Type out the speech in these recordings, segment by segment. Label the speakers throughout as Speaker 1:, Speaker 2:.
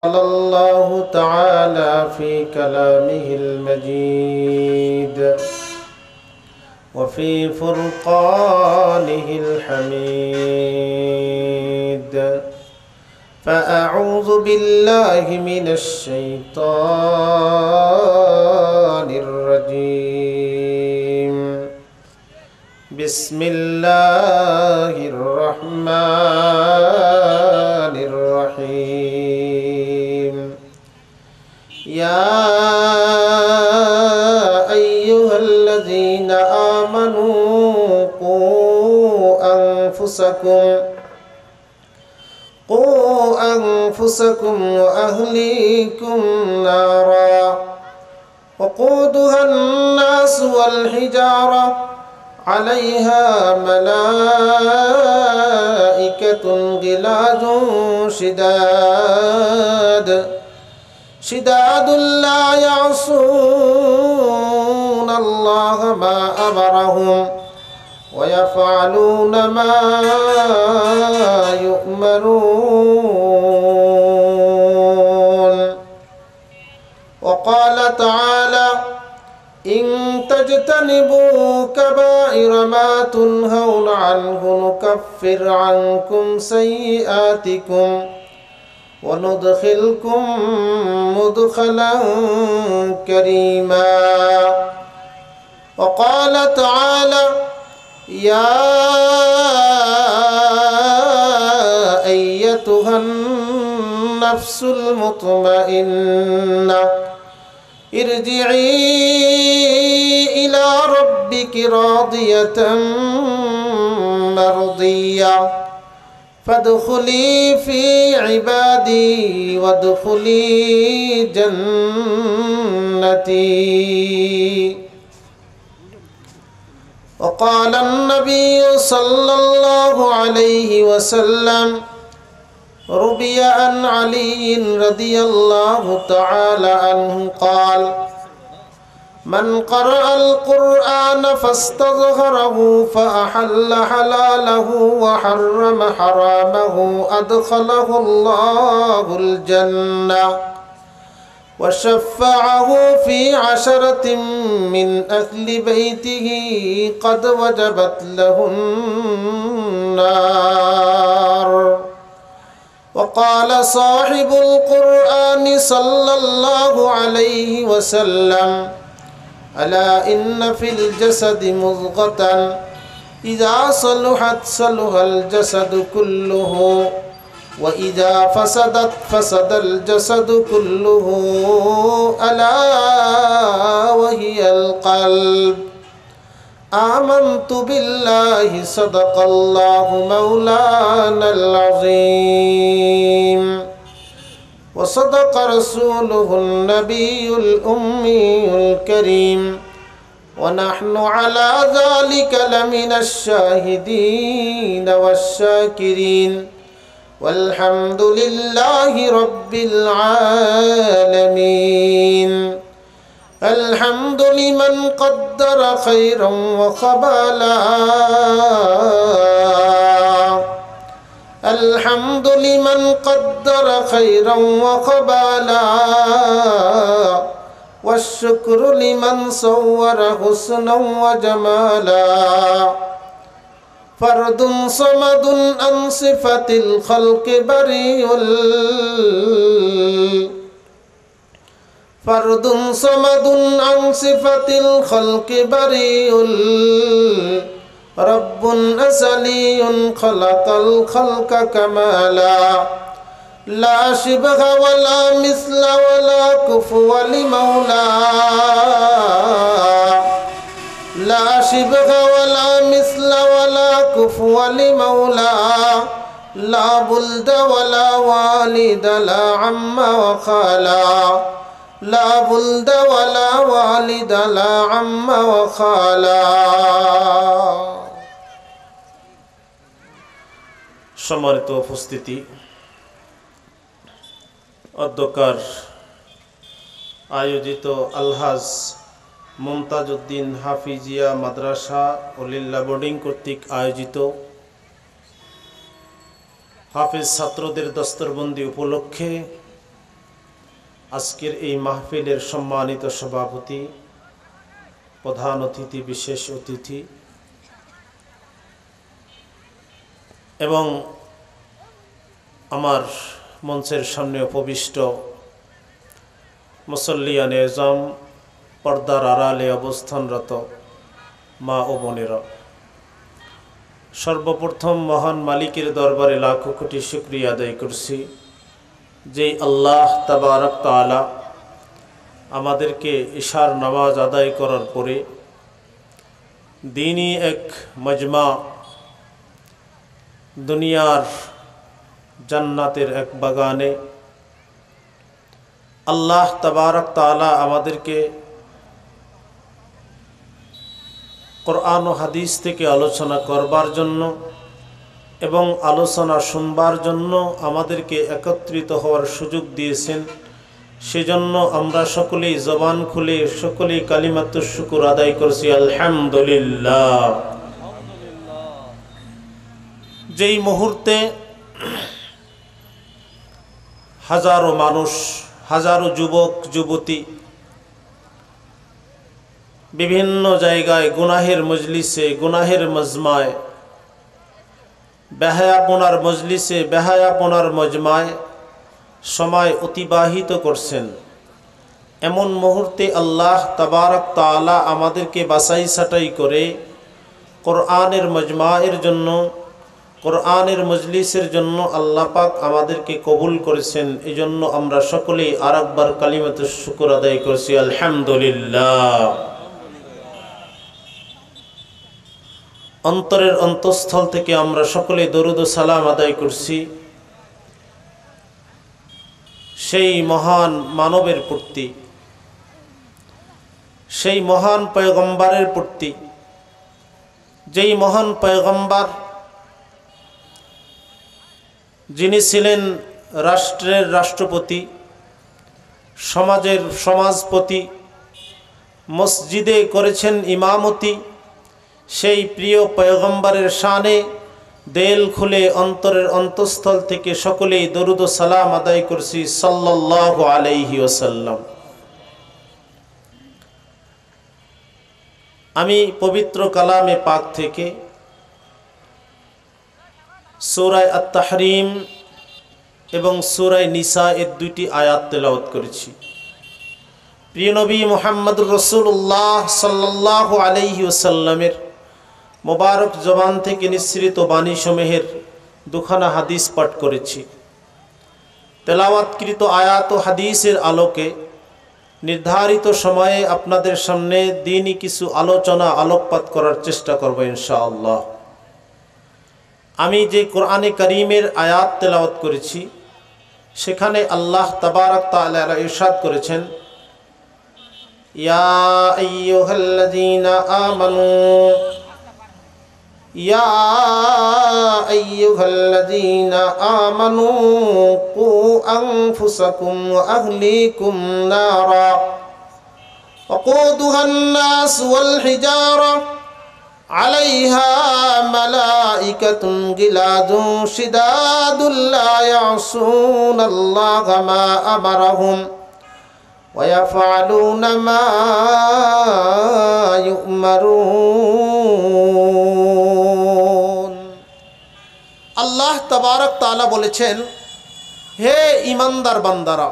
Speaker 1: قال الله تعالى في كلامه المجيد وفي فرقانه الحميد فأعوذ بالله من الشيطان الرجيم بسم الله الرحمن الرحيم يا أيها الذين آمنوا قوا أنفسكم وأهليكم نارا وقودها الناس والحجارة عليها ملائكة غلاظ شداد لا يعصون الله ما أمرهم ويفعلون ما يؤمرون وقال تعالى إن تجتنبوا كبائر ما تنهون عنه نكفر عنكم سيئاتكم وندخلكم مدخلا كريما وقال تعالى يا أيتها النفس المطمئنة ارجعي إلى ربك راضية مرضية فادخلي في عبادي وادخلي جنتي وقال النبي صلى الله عليه وسلم روي عن علي رضي الله تعالى عنه قال من قرأ القرآن فاستظهره فأحل حلاله وحرم حرامه أدخله الله الجنة وشفعه في 10 من أهل بيته قد وجبت له النار وقال صاحب القرآن صلى الله عليه وسلم ألا إن في الجسد مضغة إذا صلحت صلح الجسد كله وإذا فسدت فسد الجسد كله ألا وهي القلب آمنت بالله صدق الله مولانا العظيم وصدق رسوله النبي الأمي الكريم ونحن على ذلك لمن الشاهدين والشاكرين والحمد لله رب العالمين الحمد لمن قدر خيرا وخبالا الحمد لمن قدر خيرا وخبالا والشكر لمن صور حسنا وجمالا فرد صمد عن صفة الخلق بريء فرد صمد عن صفة الخلق بريء رب أزلي خلق الخلق كمالا لا شبه ولا مثل ولا كفو لمولى لا شبه ولا مثل ولا كفو لمولى لا بلد ولا والد لا عم وخالا لا بلد ولا والد لا عم وخالا সম্মানিত উপস্থিতি অধ্যকার আয়োজিত আলহাজ মুমতাজউদ্দিন হাফিজিয়া মাদ্রাসা ও লিল্লা বোর্ডিং কর্তৃক আয়োজিত হাফেজ ছাত্রদের দস্তরবন্দি উপলক্ষে আজকের এই মাহফিলের সম্মানিত সভাপতি, প্রধান অতিথি, বিশেষ অতিথি এবং আমার মঞ্চের সামনে উপবিষ্ট মুসল্লিয়ান এজাম, পর্দার আড়ালে অবস্থানরত মা ও বোনেরা, সর্বপ্রথম মহান মালিকের দরবারে লাখো কোটি শুকরিয়া আদায় করছি যে আল্লাহ তাবারক তাআলা আমাদেরকে ইশার নামাজ আদায় করার পরে দ্বীনি এক মজমা, দুনিয়ার জান্নাতের এক বাগানে আল্লাহ তাবারক তাআলা আমাদেরকে কোরআন ও হাদিস থেকে আলোচনা করবার জন্য এবং আলোচনা শুনবার জন্য আমাদেরকে একত্রিত হওয়ার সুযোগ দিয়েছেন। সেজন্য আমরা সকলেই জবান খুলে সকলেই কালিমাতুশ শুকর আদায় করছি, আলহামদুলিল্লাহ। যেই মুহূর্তে হাজারো মানুষ, হাজারো যুবক যুবতী বিভিন্ন জায়গায় গুনাহের মজলিসে, গুনাহের মজমায়, বেহায়াপনার মজলিসে, বেহায়াপনার মজমায় সময় অতিবাহিত করছেন, এমন মুহূর্তে আল্লাহ তাবারক তাআলা আমাদেরকে বাছাই ছাঁটাই করে কোরআনের মজমায়ের জন্য, কোরআনের মজলিসের জন্য আল্লাহ পাক আমাদেরকে কবুল করেছেন। এজন্য আমরা সকলেই আরেকবার কালিমাতুশ শুকর আদায় করছি, আলহামদুলিল্লাহ। অন্তরের অন্তঃস্থল থেকে আমরা সকলে দরুদ ও সালাম আদায় করছি সেই মহান মানবের প্রতি, সেই মহান পয়গম্বরের প্রতি, যেই মহান পয়গম্বর যিনি ছিলেন রাষ্ট্রের রাষ্ট্রপতি, সমাজের সমাজপতি, মসজিদে করেছেন ইমামতি, সেই প্রিয় পয়গম্বরের শানে দেল খুলে অন্তরের অন্তঃস্থল থেকে সকলেই দরুদ ও সালাম আদায় করছি, সাল্লাল্লাহু আলাইহি ওয়াসাল্লাম। আমি পবিত্র কালামে পাক থেকে সূরা আত-তাহরিম এবং সূরা নিসা এর দুইটি আয়াত তেলাওয়াত করেছি। প্রিয় নবী মুহাম্মদুর রাসূলুল্লাহ সাল্লাল্লাহু আলাইহি ওয়াসাল্লামের মোবারক জবান থেকে নিঃসৃত বাণীসমূহের দুখানা হাদিস পাঠ করেছি। তেলাওয়াতকৃত আয়াত ও হাদিসের আলোকে নির্ধারিত সময়ে আপনাদের সামনে দ্বীনি কিছু আলোচনা, আলোকপাত করার চেষ্টা করব ইনশাআল্লাহ। আমি যে কোরআনে কারীমের আয়াত তেলাওয়াত করেছি সেখানে আল্লাহ তাবারক তাআলা ইরশাদ করেছেন, ইয়া আইয়ুহাল্লাযীনা আমানু, ইয়া আইয়ুহাল্লাযীনা আমানু কু আনফুসাকুম ওয়া আহলিকুম নারা ওয়াকুদুহান নাস ওয়াল হিজারা আলাইহা মালাইকাতুন গিলাদুন শিদাদুল লা ইয়াসুনাল্লাহা মা আমারাহুম ওয়া ইয়াফআলুনা মা ইউমারুন। আল্লাহ তাবারক তাআলা বলেছেন, হে ঈমানদার বান্দারা,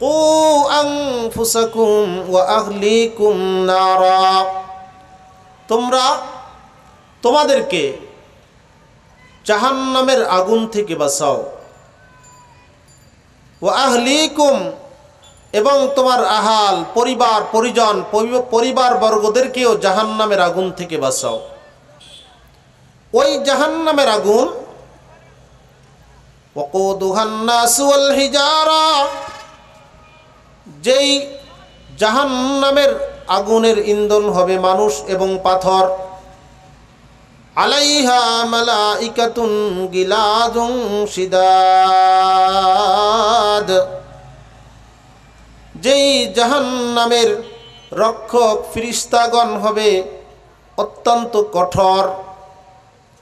Speaker 1: কু আনফুসাকুম ওয়া আহলিকুম নারা, তোমরা তোমাদেরকে জাহান্নামের আগুন থেকে বাঁচাও, ওয়া আহলিকুম, এবং তোমার আহাল, পরিবার পরিজন, পরিবার বর্গদেরকেও জাহান্নামের আগুন থেকে বাঁচাও। ওই জাহান্নামের আগুন ওয়াকুদুহান নাস ওয়াল হিজারা, যেই জাহান্নামের আগুনের ইন্ধন হবে মানুষ এবং পাথর, আলাইহা মালাইকাতুন গিলাদুন শিদাদ, যেই জাহান্নামের রক্ষক ফিরিস্তাগণ হবে অত্যন্ত কঠোর,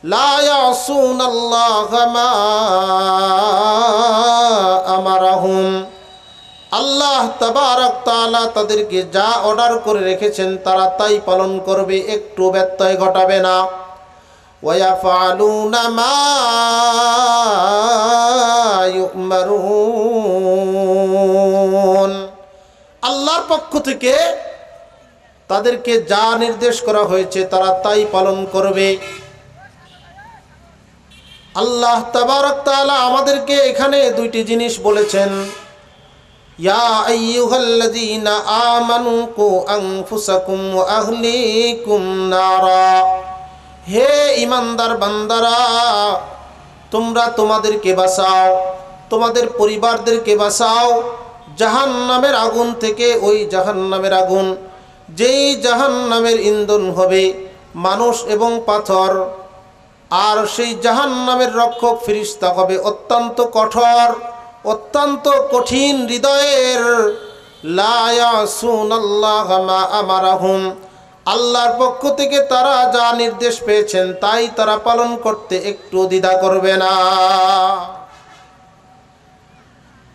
Speaker 1: লা ইয়াসুনাল্লাহা মা আমারাহুম, আল্লাহ তাবারক তাআলা তাদেরকে যা অর্ডার করে রেখেছেন তারা তাই পালন করবে, একটু ব্যত্যয় ঘটাবে না। ওয়ায়াফআলুনা মা ইউমারুন, আল্লাহর পক্ষ থেকে তাদেরকে যা নির্দেশ করা হয়েছে তারা তাই পালন করবে। আল্লাহ তাবারক তাআলা আমাদেরকে এখানে দুইটি জিনিস বলেছেন, ইয়া আইয়ুহাল্লাযীনা আমানু কু আনফুসাকুম ওয়া আহলিকুম নারা, হে ঈমানদার বান্দারা, তোমরা তোমাদেরকে বাঁচাও, তোমাদের পরিবারদেরকে বাঁচাও জাহান্নামের আগুন থেকে। ওই জাহান্নামের আগুন, যেই জাহান্নামের ইন্ধন হবে মানুষ এবং পাথর, আর সেই জাহান্নামের রক্ষক ফেরেশতা হবে অত্যন্ত কঠোর, অত্যন্ত কঠিন হৃদয়ের। লা ইয়াসুনাল্লাহা মা আমারাহুম, আল্লাহর পক্ষ থেকে তারা যা নির্দেশ পেয়েছেন তাই তারা পালন করতে একটু দ্বিধা করবে না।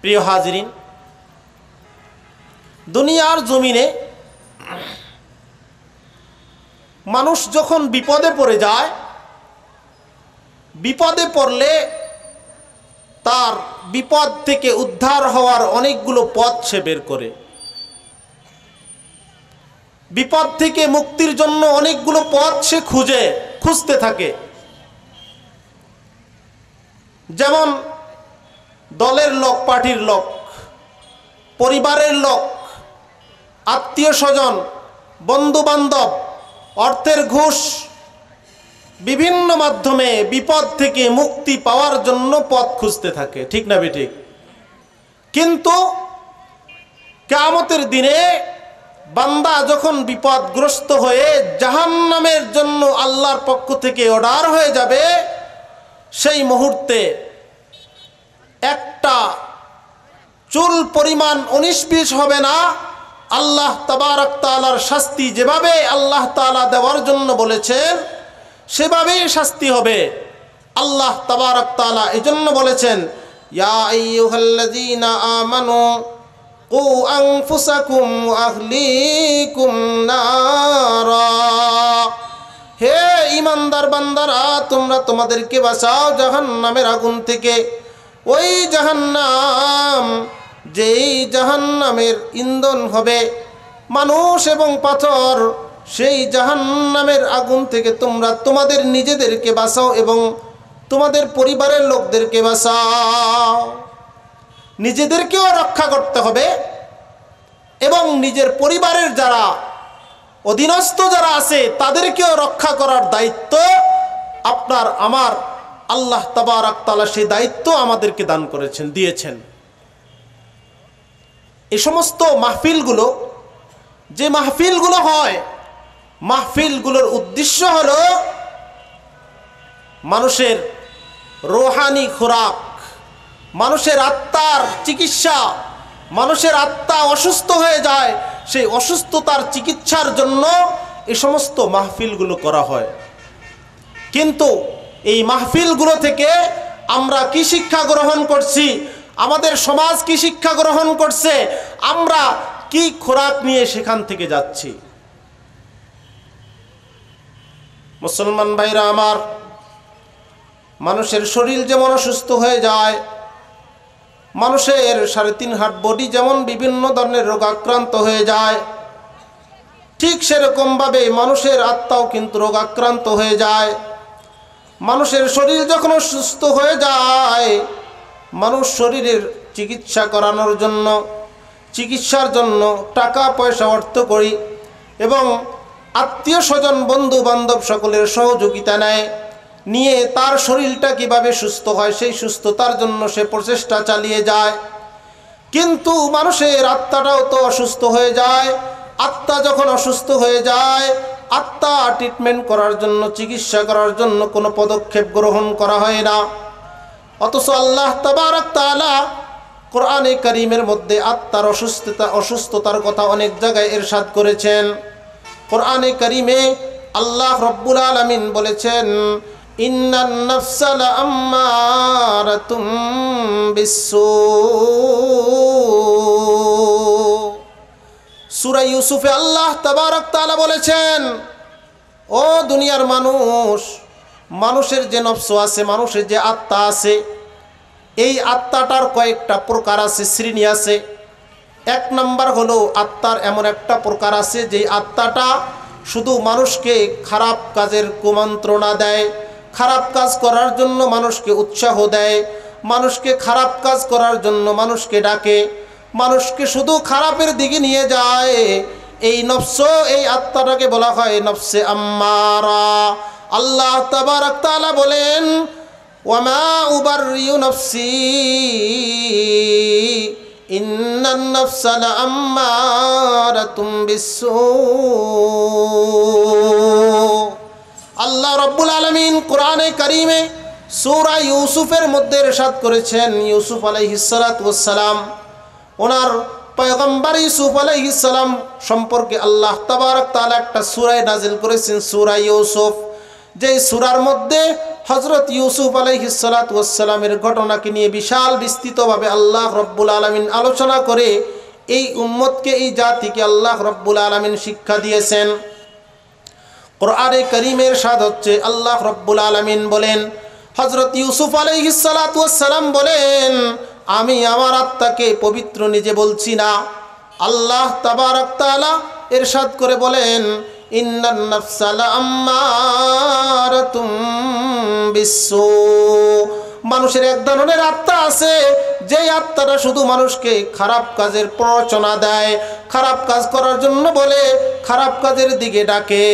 Speaker 1: প্রিয় হাজরিন, দুনিয়ার জমিনে মানুষ যখন বিপদে পড়ে যায়, বিপদে পড়লে তার বিপদ থেকে উদ্ধার হওয়ার অনেকগুলো পথ সে বের করে, বিপদ থেকে মুক্তির জন্য অনেকগুলো পথ সে খুঁজতে থাকে। যেমন দলের লোক, পার্টির লোক, পরিবারের লোক, আত্মীয় স্বজন, বন্ধু বান্ধব, অর্থের ঘুষ, বিভিন্ন মাধ্যমে বিপদ থেকে মুক্তি পাওয়ার জন্য পথ খুঁজতে থাকে, ঠিক না বেঠিক? কিন্তু কিয়ামতের দিনে বান্দা যখন বিপদগ্রস্ত হয়ে জাহান্নামের জন্য আল্লাহর পক্ষ থেকে অর্ডার হয়ে যাবে, সেই মুহূর্তে একটা চুল পরিমাণ 19-20 হবে না। আল্লাহ তাবারক তাআলার শাস্তি যেভাবে আল্লাহ তাআলা দেওয়ার জন্য বলেছেন সেভাবেই শাস্তি হবে। আল্লাহ তাবারক তাআলা এজন্য বলেছেন, ইয়া আইয়ুহাল্লাযীনা আমানু কু আনফুসাকুম ওয়া আহলিকুম নারা, হে ঈমানদার বান্দারা, তোমরা তোমাদেরকে বাঁচাও জাহান্নামের আগুন থেকে। ওই জাহান্নাম, যেই জাহান্নামের ইন্ধন হবে মানুষ এবং পাথর, সেই জাহান্নামের আগুন থেকে তোমরা তোমাদের নিজেদেরকে বাঁচাও এবং তোমাদের পরিবারের লোকদেরকে বাঁচাও। নিজেদেরকেও রক্ষা করতে হবে এবং নিজের পরিবারের যারা অধীনস্থ যারা আছে তাদেরকেও রক্ষা করার দায়িত্ব আপনার আমার। আল্লাহ তাবারক তাআলা সেই দায়িত্ব আমাদেরকে দান করেছেন, দিয়েছেন। এই সমস্ত মাহফিলগুলো, যে মাহফিলগুলো হয়, মাহফিলগুলোর উদ্দেশ্য হলো মানুষের রূহানি খোরাক, মানুষের আত্মার চিকিৎসা। মানুষের আত্মা অসুস্থ হয়ে যায়, সেই অসুস্থতার চিকিৎসার জন্য এই সমস্ত মাহফিলগুলো করা হয়। কিন্তু এই মাহফিলগুলো থেকে আমরা কি শিক্ষা গ্রহণ করছি, আমাদের সমাজ কি শিক্ষা গ্রহণ করছে, আমরা কি খোরাক নিয়ে সেখান থেকে যাচ্ছি? মুসলমান ভাইরা আমার, মানুষের শরীর যেমন অসুস্থ হয়ে যায়, মানুষের 3.5 হাত বডি যেমন বিভিন্ন ধরনের রোগ আক্রান্ত হয়ে যায়, ঠিক সেরকমভাবে মানুষের আত্মাও কিন্তু রোগ আক্রান্ত হয়ে যায়। মানুষের শরীর যখন অসুস্থ হয়ে যায়, মানুষ শরীরের চিকিৎসা করানোর জন্য, চিকিৎসার জন্য টাকা পয়সা অর্থ করি এবং আত্মীয় স্বজন বন্ধু বান্ধব সকলের সহযোগিতা নিয়ে তার শরীরটা কিভাবে সুস্থ হয় সেই সুস্থতার জন্য সে প্রচেষ্টা চালিয়ে যায়। কিন্তু মানুষের আত্মাটাও তো অসুস্থ হয়ে যায়। আত্মা যখন অসুস্থ হয়ে যায়, আত্মা ট্রিটমেন্ট করার জন্য, চিকিৎসা করার জন্য কোনো পদক্ষেপ গ্রহণ করা হয় না। অথচ আল্লাহ তাবারক তাআলা কোরআনে কারীমের মধ্যে আত্মার অসুস্থতার কথা অনেক জায়গায় ইরশাদ করেছেন। কোরআনে কারীমে আল্লাহ রব্বুল আলামিন বলেছেন, ইন্নান নাফসা লাআম্মারাতুম বিসসূ, ইউসুফে আল্লাহ তাবারক তাআলা বলেছেন, ও দুনিয়ার মানুষ, মানুষের যে নফস আছে, মানুষের যে আত্মা আছে, এই আত্মাটার কয়েকটা প্রকার আছে, শ্রেণী আছে। এক নাম্বার হলো আত্মার এমন একটা প্রকার আছে যে আত্মাটা শুধু মানুষকে খারাপ কাজের কুমন্ত্রণা দেয়, খারাপ কাজ করার জন্য মানুষকে উৎসাহ দেয়, মানুষকে খারাপ কাজ করার জন্য মানুষকে ডাকে, মানুষকে শুধু খারাপের দিকে নিয়ে যায়। এই নফস, এই আত্মাটাকে বলা হয় নফসে আম্মারা। আল্লাহ তাবারক তাআলা বলেন, ওয়ামা উবাররিউ নফসি ইন্নান নাফসা লাআম্মারাতুম বিসসূ। আল্লাহ রাব্বুল আলামিন কোরআনে কারীমে সূরা ইউসুফের মধ্যে ইরশাদ করেছেন, ইউসুফ আলাইহিস সালাতু ওয়াস সালাম, ওনার পয়গম্বর ইউসুফ আলাইহিস সালাম সম্পর্কে আল্লাহ তাবারক তাআলা একটা সূরা নাজিল করেছেন, সূরা ইউসুফ। যে সূরার মধ্যে হযরত ইউসুফ আলাইহিস সালাতু ওয়াস সালামের ঘটনাকে নিয়ে বিশাল বিস্তৃতভাবে আল্লাহ রাব্বুল আলামিন আলোচনা করে এই উম্মতকে, এই জাতিকে আল্লাহ রাব্বুল আলামিন শিক্ষা দিয়েছেন। কোরআনে কারীমের ইরশাদ হচ্ছে, আল্লাহ রাব্বুল আলামিন বলেন, হযরত ইউসুফ আলাইহিস সালাতু ওয়াস সালাম বলেন, আমি আমার আত্মাকে পবিত্র নিজে বলছি না। আল্লাহ তাবারক তাআলা ইরশাদ করে বলেন, ইন্নান নাফসা লাআম্মারাতুম বিসসূ। মানুষের এক ধরনের আত্মা আছে, যে আত্মাটা শুধু মানুষকে খারাপ কাজের প্ররোচনা দেয়, খারাপ কাজ করার জন্য বলে, খারাপ কাজের দিকে ডাকে।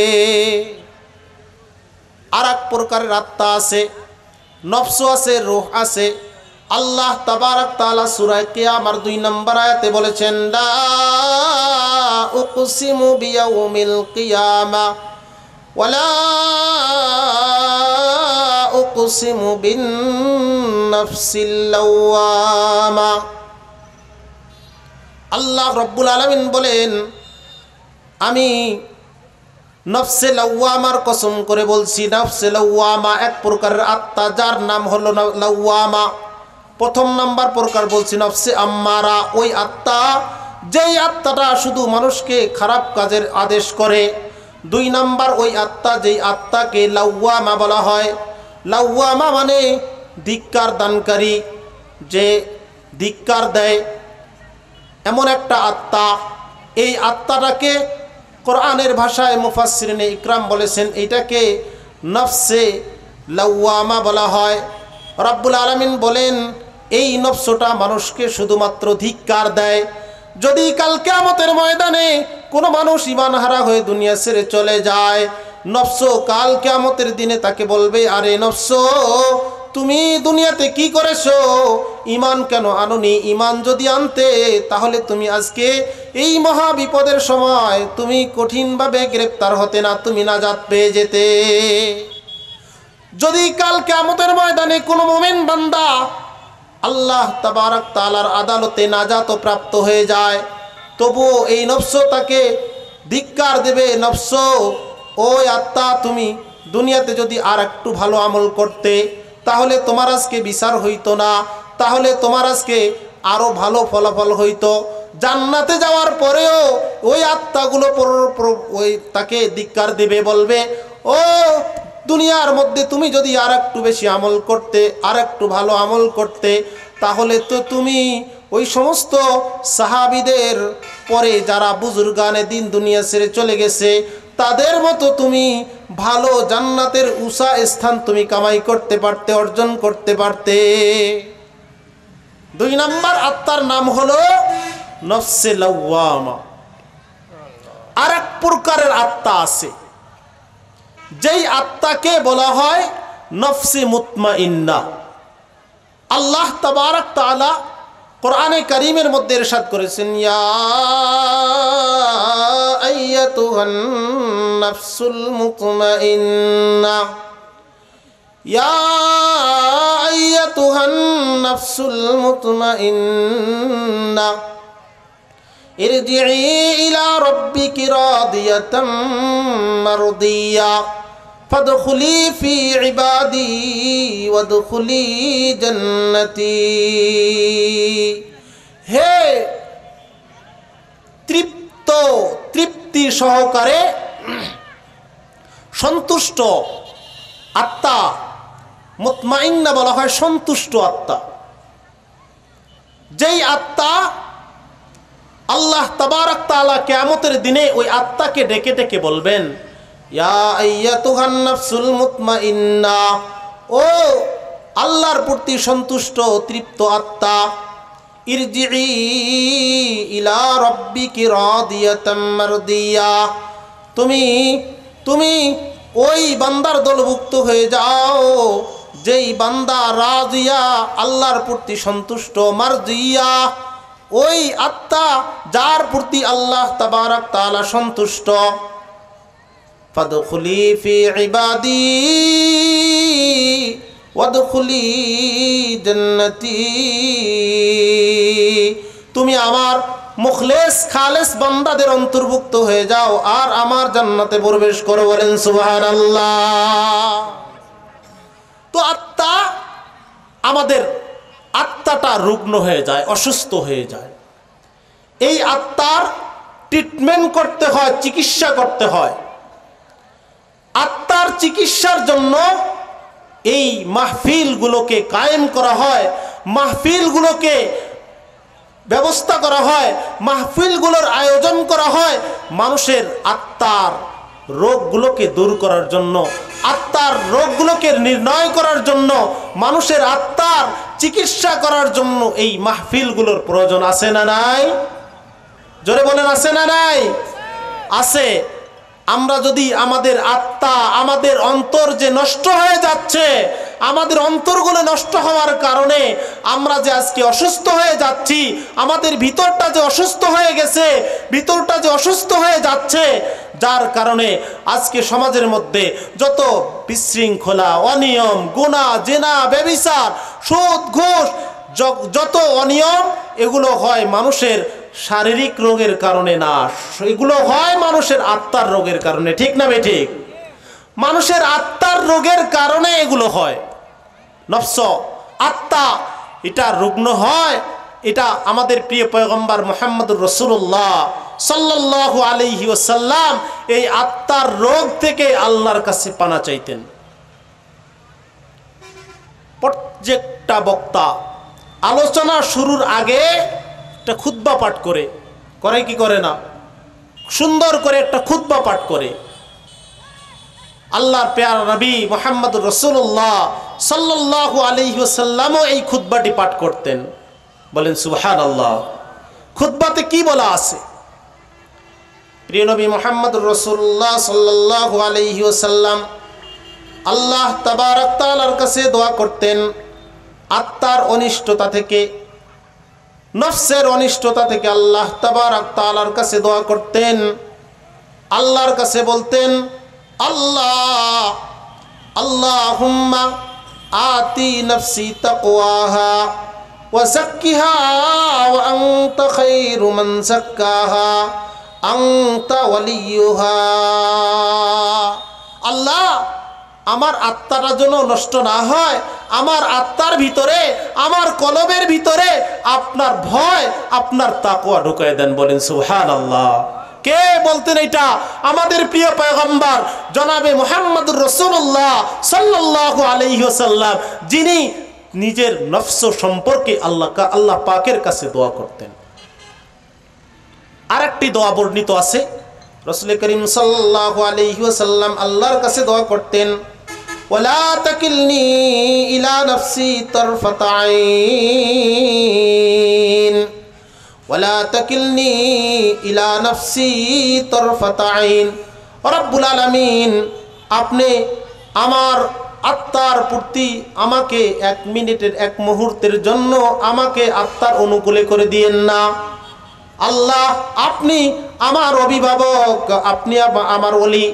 Speaker 1: আর এক প্রকারের আত্মা আছে, নফস আছে, রূহ আছে। আল্লাহ তাবারক তাআলা সূরা কিয়ামার 2 নম্বর আয়াতে বলেছেন, লা উকসিমু বিয়াউমিল কিয়ামা ওয়ালা উকসিমু বিন নাফসিল লাওয়ামা। আল্লাহ রাব্বুল আলামিন বলেন, আমি নফসে লাওয়ামার কসম করে বলছি। নফসে লাওয়ামা এক প্রকারের আত্মা, যার নাম হলো লাওয়ামা। প্রথম নাম্বার প্রকার বলছি নফসে আম্মারা, ওই আত্মা, যেই আত্মাটা শুধু মানুষকে খারাপ কাজের আদেশ করে। 2 নাম্বার ওই আত্মা, যেই আত্মাকে লাওয়ামা বলা হয়। লাওয়ামা মানে ধিক্কার দানকারী, যে ধিক্কার দেয়, এমন একটা আত্মা। এই আত্মাটাকে কোরআনের ভাষায় মুফাসসিরিনে ইকরাম বলেছেন, এইটাকে নফসে লাওয়ামা বলা হয়। রব্বুল আলামিন বলেন, এই নফসটা মানুষকে শুধুমাত্র ধিক্কার দেয়। যদি কাল কিয়ামতের ময়দানে কোনো মানুষ ঈমানহারা হয়ে দুনিয়া ছেড়ে চলে যায়, নফস কাল কিয়ামতের দিনে তাকে বলবে, আরে নফস, তুমি দুনিয়াতে কি করেছো? ঈমান কেন আনোনি? ঈমান যদি আনতে, তাহলে তুমি আজকে এই মহা বিপদের সময় তুমি কঠিনভাবে গ্রেফতার হতে না, তুমি নাজাত পেয়ে যেতে। যদি কাল কিয়ামতের ময়দানে কোনো মুমিন বান্দা আল্লাহ তাবারক তাআলার আদালতে নাজাত প্রাপ্ত হয়ে যায়, তবুও এই নফস তাকে ধিক্কার দেবে। নফস, ওই আত্মা, তুমি দুনিয়াতে যদি আর একটু ভালো আমল করতে, তাহলে তোমার আজকে বিচার হইতো না, তাহলে তোমার আজকে আরো ভালো ফলাফল হইতো। জান্নাতে যাওয়ার পরেও ওই আত্মাগুলো ওই তাকে ধিক্কার দিবে, বলবে, ও দুনিয়ার মধ্যে তুমি যদি আর একটু বেশি আমল করতে, আর একটু ভালো আমল করতে, তাহলে তো তুমি ওই সমস্ত সাহাবীদের পরে যারা বুজুর্গানে দিন দুনিয়া ছেড়ে চলে গেছে, তাদের মতো তুমি ভালো জান্নাতের উঁচা স্থান তুমি কামাই করতে পারতে, অর্জন করতে পারতে। 2 নম্বর আত্মার নাম হলো নফসে লাওয়ামা। আর এক প্রকারের আত্মা আছে, যেই আত্মাকে বলা হয় নফসে মুতমাইন্না। আল্লাহ তাবারক তাআলা কোরআনে কারীমের মধ্যে ইরশাদ করেছেন, ইয়া আইয়াতুহান নাফসুল মুতমাইন্না, ইয়া আইয়াতুহান নাফসুল মুতমাইন্না ইরজিই ইলা রাব্বিকি রাদিয়াতাম মারদিয়া ফাদখুলি ফি ইবাদি ওয়াদখুলি জান্নাতি। হে তৃপ্ত, সহকারে সন্তুষ্ট আত্মা, মুতমাইন্না বলা হয় সন্তুষ্ট আত্মা। যেই আত্মা আল্লাহ তাবারক তাআলা কিয়ামতের দিনে ওই আত্মাকে ডেকে ডেকে বলবেন, ইয়া আইয়াতুহান নাফসুল মুতমাইন্না, ও আল্লাহর প্রতি সন্তুষ্ট তৃপ্ত আত্মা, ইরজিই ইলা রাব্বিকি রাদিয়াতাম মারদিয়া, তুমি ওই বান্দার দলভুক্ত হয়ে যাও যেই বান্দা রাদিয়া, আল্লাহর প্রতি সন্তুষ্ট, মারদিয়া ওই আত্মা যার প্রতি আল্লাহ তাবারক তাআলা সন্তুষ্ট। ফাদখুলি ফি ইবাদি ওয়াদখুলি জান্নাতি, তুমি আমার মুখলেস খালেস বান্দাদের অন্তর্ভুক্ত হয়ে যাও আর আমার জান্নাতে প্রবেশ করো। বলেন সুবহানাল্লাহ। তো আত্মা, আমাদের আত্মাটা রুগ্ন হয়ে যায়, অসুস্থ হয়ে যায়। এই আত্মার ট্রিটমেন্ট করতে হয়, চিকিৎসা করতে হয়। আত্মার চিকিৎসার জন্য এই মাহফিলগুলোকে কায়েম করা হয়, মাহফিলগুলোকে ব্যবস্থা করা হয়, মাহফিলগুলোর আয়োজন করা হয় মানুষের আত্মার রোগগুলোকে দূর করার জন্য, আত্মার রোগগুলোকে নির্ণয় করার জন্য, মানুষের আত্মার চিকিৎসা করার জন্য এই মাহফিলগুলোর প্রয়োজন আছে না নাই? জোরে বলেন আছে না নাই? আছে। আমরা যদি আমাদের আত্মা, আমাদের অন্তর যে নষ্ট হয়ে যাচ্ছে, আমাদের অন্তরগুলো নষ্ট হওয়ার কারণে আমরা যে আজকে অসুস্থ হয়ে যাচ্ছি, আমাদের ভিতরটা যে অসুস্থ হয়ে গেছে, ভিতরটা যে অসুস্থ হয়ে যাচ্ছে, যার কারণে আজকে সমাজের মধ্যে যত বিশৃঙ্খলা, অনিয়ম, গুনাহ, জিনা, ব্যভিচার, সুদ, ঘুষ, যত অনিয়ম, এগুলো হয় মানুষের শারীরিক রোগের কারণে না, এগুলো হয় মানুষের আত্মার রোগের কারণে। ঠিক না বেঠিক? মানুষের আত্মার রোগের কারণে এগুলো হয়। নফস, আত্মা এটা রুগ্ন হয়। এটা আমাদের প্রিয় পয়গম্বর মুহাম্মদুর রাসূলুল্লাহ সাল্লাল্লাহু আলাইহি ওয়াসাল্লাম এই আত্মার রোগ থেকে আল্লাহর কাছে পানা চাইতেন। প্রত্যেকটা বক্তা আলোচনা শুরুর আগে একটা খুতবা পাঠ করে কি করে না? সুন্দর করে একটা খুতবা পাঠ করে। আল্লাহর প্যারা নবী মুহাম্মদুর রাসূলুল্লাহ সাল্লাল্লাহু আলাইহি ওয়াসাল্লামও এই খুতবাটি পাঠ করতেন। বলেন সুবহানাল্লাহ। খুতবাতে কি বলা আছে? প্রিয় নবী মুহাম্মদুর রাসূলুল্লাহ সাল্লাল্লাহু আলাইহি ওয়াসাল্লাম আল্লাহ তাবারক তাআলার কাছে দোয়া করতেন আত্মার অনিষ্টতা থেকে, নফসের অনিষ্টতা থেকে আল্লাহ তাবারক তাআলার কাছে দোয়া করতেন। আল্লাহর কাছে বলতেন, আল্লাহ আল্লাহুম্মা আতি নফসি তাকওয়াহা ওয়া যাক্কিহা ওয়া আনতা খায়রু মান যাক্কাহা আনতা ওয়ালিয়ুহা। আল্লাহ, আমার আত্মাটা যেন নষ্ট না হয়, আমার আত্মার ভিতরে, আমার কলবের ভিতরে আপনার ভয়, আপনার তাকওয়া ঢুকায় দেন। বলেন সুবহানাল্লাহ। কে বলতেন এটা? আমাদের প্রিয় পয়গম্বর জনাবে মুহাম্মদুর রাসূলুল্লাহ সাল্লাল্লাহু আলাইহি ওয়াসাল্লাম, যিনি নিজের নফস সম্পর্কে আল্লাহ পাকের কাছে দোয়া করতেন। আরেকটি দোয়া বর্ণিত আছে, রাসূল করিম সাল্লাল্লাহু আলাইহি ওয়াসাল্লাম আল্লাহর কাছে দোয়া করতেন, ওয়ালা তাকিলনি ইলা নাফসি তারফাতা আইন, ওয়ালা তাকিলনি ইলা নাফসি তারফাতা আইন। রব্বুল আলামিন, আপনি আমার আত্মার প্রতি আমাকে এক মিনিটের, এক মুহূর্তের জন্য আমাকে আত্মার অনুকূলে করে দিয়েন না। আল্লাহ, আপনি আমার অভিভাবক, আপনি আমার ওলি,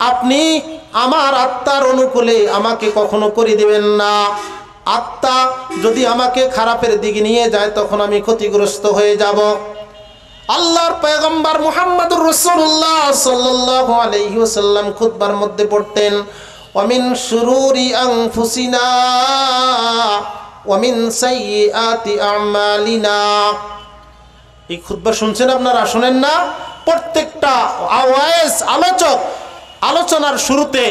Speaker 1: আপনি আমার আত্মার অনুকূলে আমাকে কখনো করে দিবেন না। আত্মা যদি আমাকে খারাপের দিকে নিয়ে যায় তখন আমি ক্ষতিগ্রস্ত হয়ে যাব। আল্লাহর পয়গম্বর মুহাম্মদুর রাসূলুল্লাহ সাল্লাল্লাহু আলাইহি ওয়াসাল্লাম খুতবার মধ্যে পড়তেন, ওয়া মিন শুরুরি আনফুসিনা ওয়া মিন সাইয়্যাতি আমালিনা। এই খুতবা শুনছেন আপনারা, শোনেন না? প্রত্যেকটা আওয়াজ আলোচক আলোচনার শুরুতে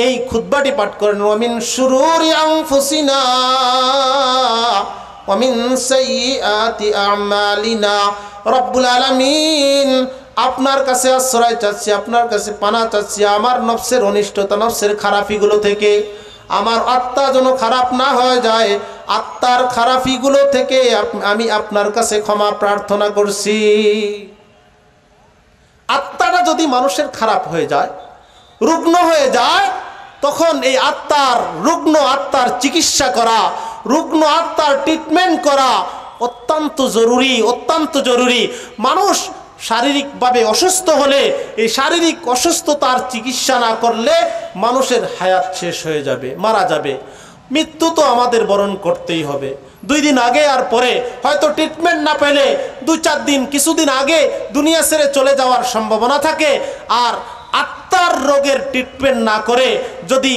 Speaker 1: এই খুতবাটি পাঠ করেন, ওয়ামিন শুরুরি আনফুসিনা ওয়ামিন সাইয়্যাতি আমালিনা। রব্বুল আলামিন, আপনার কাছে আশ্রয় চাচ্ছি, আপনার কাছে পানা চাচ্ছি আমার নফসের অনিষ্টতা, নফসের খারাপিগুলো থেকে। আমার আত্মা যেন খারাপ না হয়ে যায়, আত্মার খারাপিগুলো থেকে আমি আপনার কাছে ক্ষমা প্রার্থনা করছি। আত্মাটা যদি মানুষের খারাপ হয়ে যায়, রুগ্ন হয়ে যায়, তখন এই আত্মার রুগ্ন আত্মার চিকিৎসা করা, রুগ্ন আত্মার ট্রিটমেন্ট করা অত্যন্ত জরুরি, অত্যন্ত জরুরি। মানুষ শারীরিকভাবে অসুস্থ হলে এই শারীরিক অসুস্থতার চিকিৎসা না করলে মানুষের হায়াত শেষ হয়ে যাবে, মারা যাবে। মৃত্যু তো আমাদের বরণ করতেই হবে। 2 দিন আগে আর পরে হয়তো ট্রিটমেন্ট না পেলে 2-4 দিন, কিছুদিন আগে দুনিয়া ছেড়ে চলে যাওয়ার সম্ভাবনা থাকে। আর আত্মার রোগের ট্রিটমেন্ট না করে যদি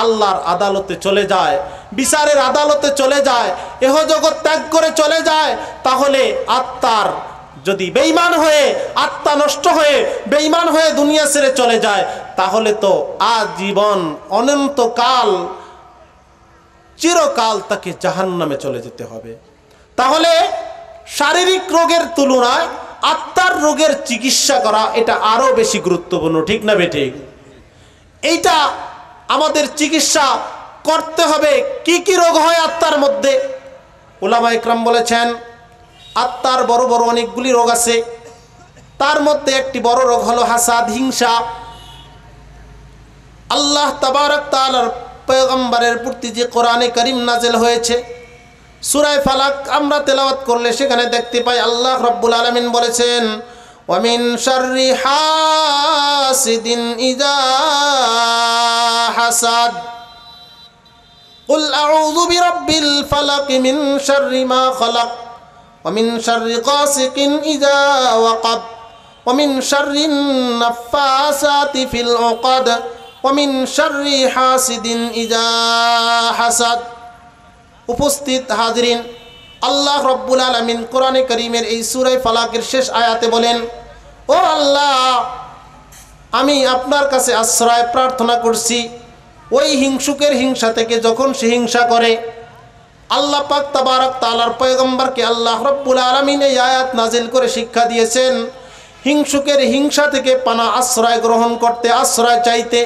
Speaker 1: আল্লাহর আদালতে চলে যায়, বিচারের আদালতে চলে যায়, এহ জগৎ ত্যাগ করে চলে যায়, তাহলে আত্মার যদি বেঈমান হয়ে, আত্মা নষ্ট হয়ে বেঈমান হয়ে দুনিয়া ছেড়ে চলে যায়, তাহলে তো আজীবন অনন্তকাল চিরকাল তাকে জাহান্নামে চলে যেতে হবে। তাহলে শারীরিক রোগের তুলনায় আত্মার রোগের চিকিৎসা করা এটা আরো বেশি গুরুত্বপূর্ণ, ঠিক না বেঠিক? এইটা আমাদের চিকিৎসা করতে হবে। কি কি রোগ হয় আত্মার মধ্যে? উলামা ইকরাম বলেছেন আত্মার বড় বড় অনেকগুলি রোগ আছে। তার মধ্যে একটি বড় রোগ হলো হাসাদ, হিংসা। আল্লাহ তাবারক তাআলার পয়গম্বরের প্রতি যে কোরআনে কারীম নাযিল হয়েছে, সূরা ফালাক আমরা তেলাওয়াত করলে সেখানে দেখতে পাই আল্লাহ রাব্বুল আলামিন বলেছেন, ওয়া মিন শাররি হাসিদিন ইযা হাসাদ, কুল আউযু বিরাব্বিল ফালাক মিন শাররি মা খালাক, ওয়া মিন শাররি গাসিকিন ইযা ওয়াকাব, ওয়া মিন শাররিন নাফাসাতি ফিল উকাদ, ওয়া মিন শাররি হাসিদিন ইযা হাসাদ। উপস্থিত হাজিরিন, আল্লাহ রাব্বুল আলামিন কোরআনে কারীমের এই সূরা ফালাকের শেষ আয়াতে বলেন, ও আল্লাহ, আমি আপনার কাছে আশ্রয় প্রার্থনা করছি ওই হিংসুকের হিংসা থেকে, যখন সে হিংসা করে। আল্লাহ পাক তাবারক তাআলার পয়গম্বরকে আল্লাহ রাব্বুল আলামিন এই আয়াত নাজিল করে শিক্ষা দিয়েছেন হিংসুকের হিংসা থেকে পানা আশ্রয় গ্রহণ করতে, আশ্রয় চাইতে।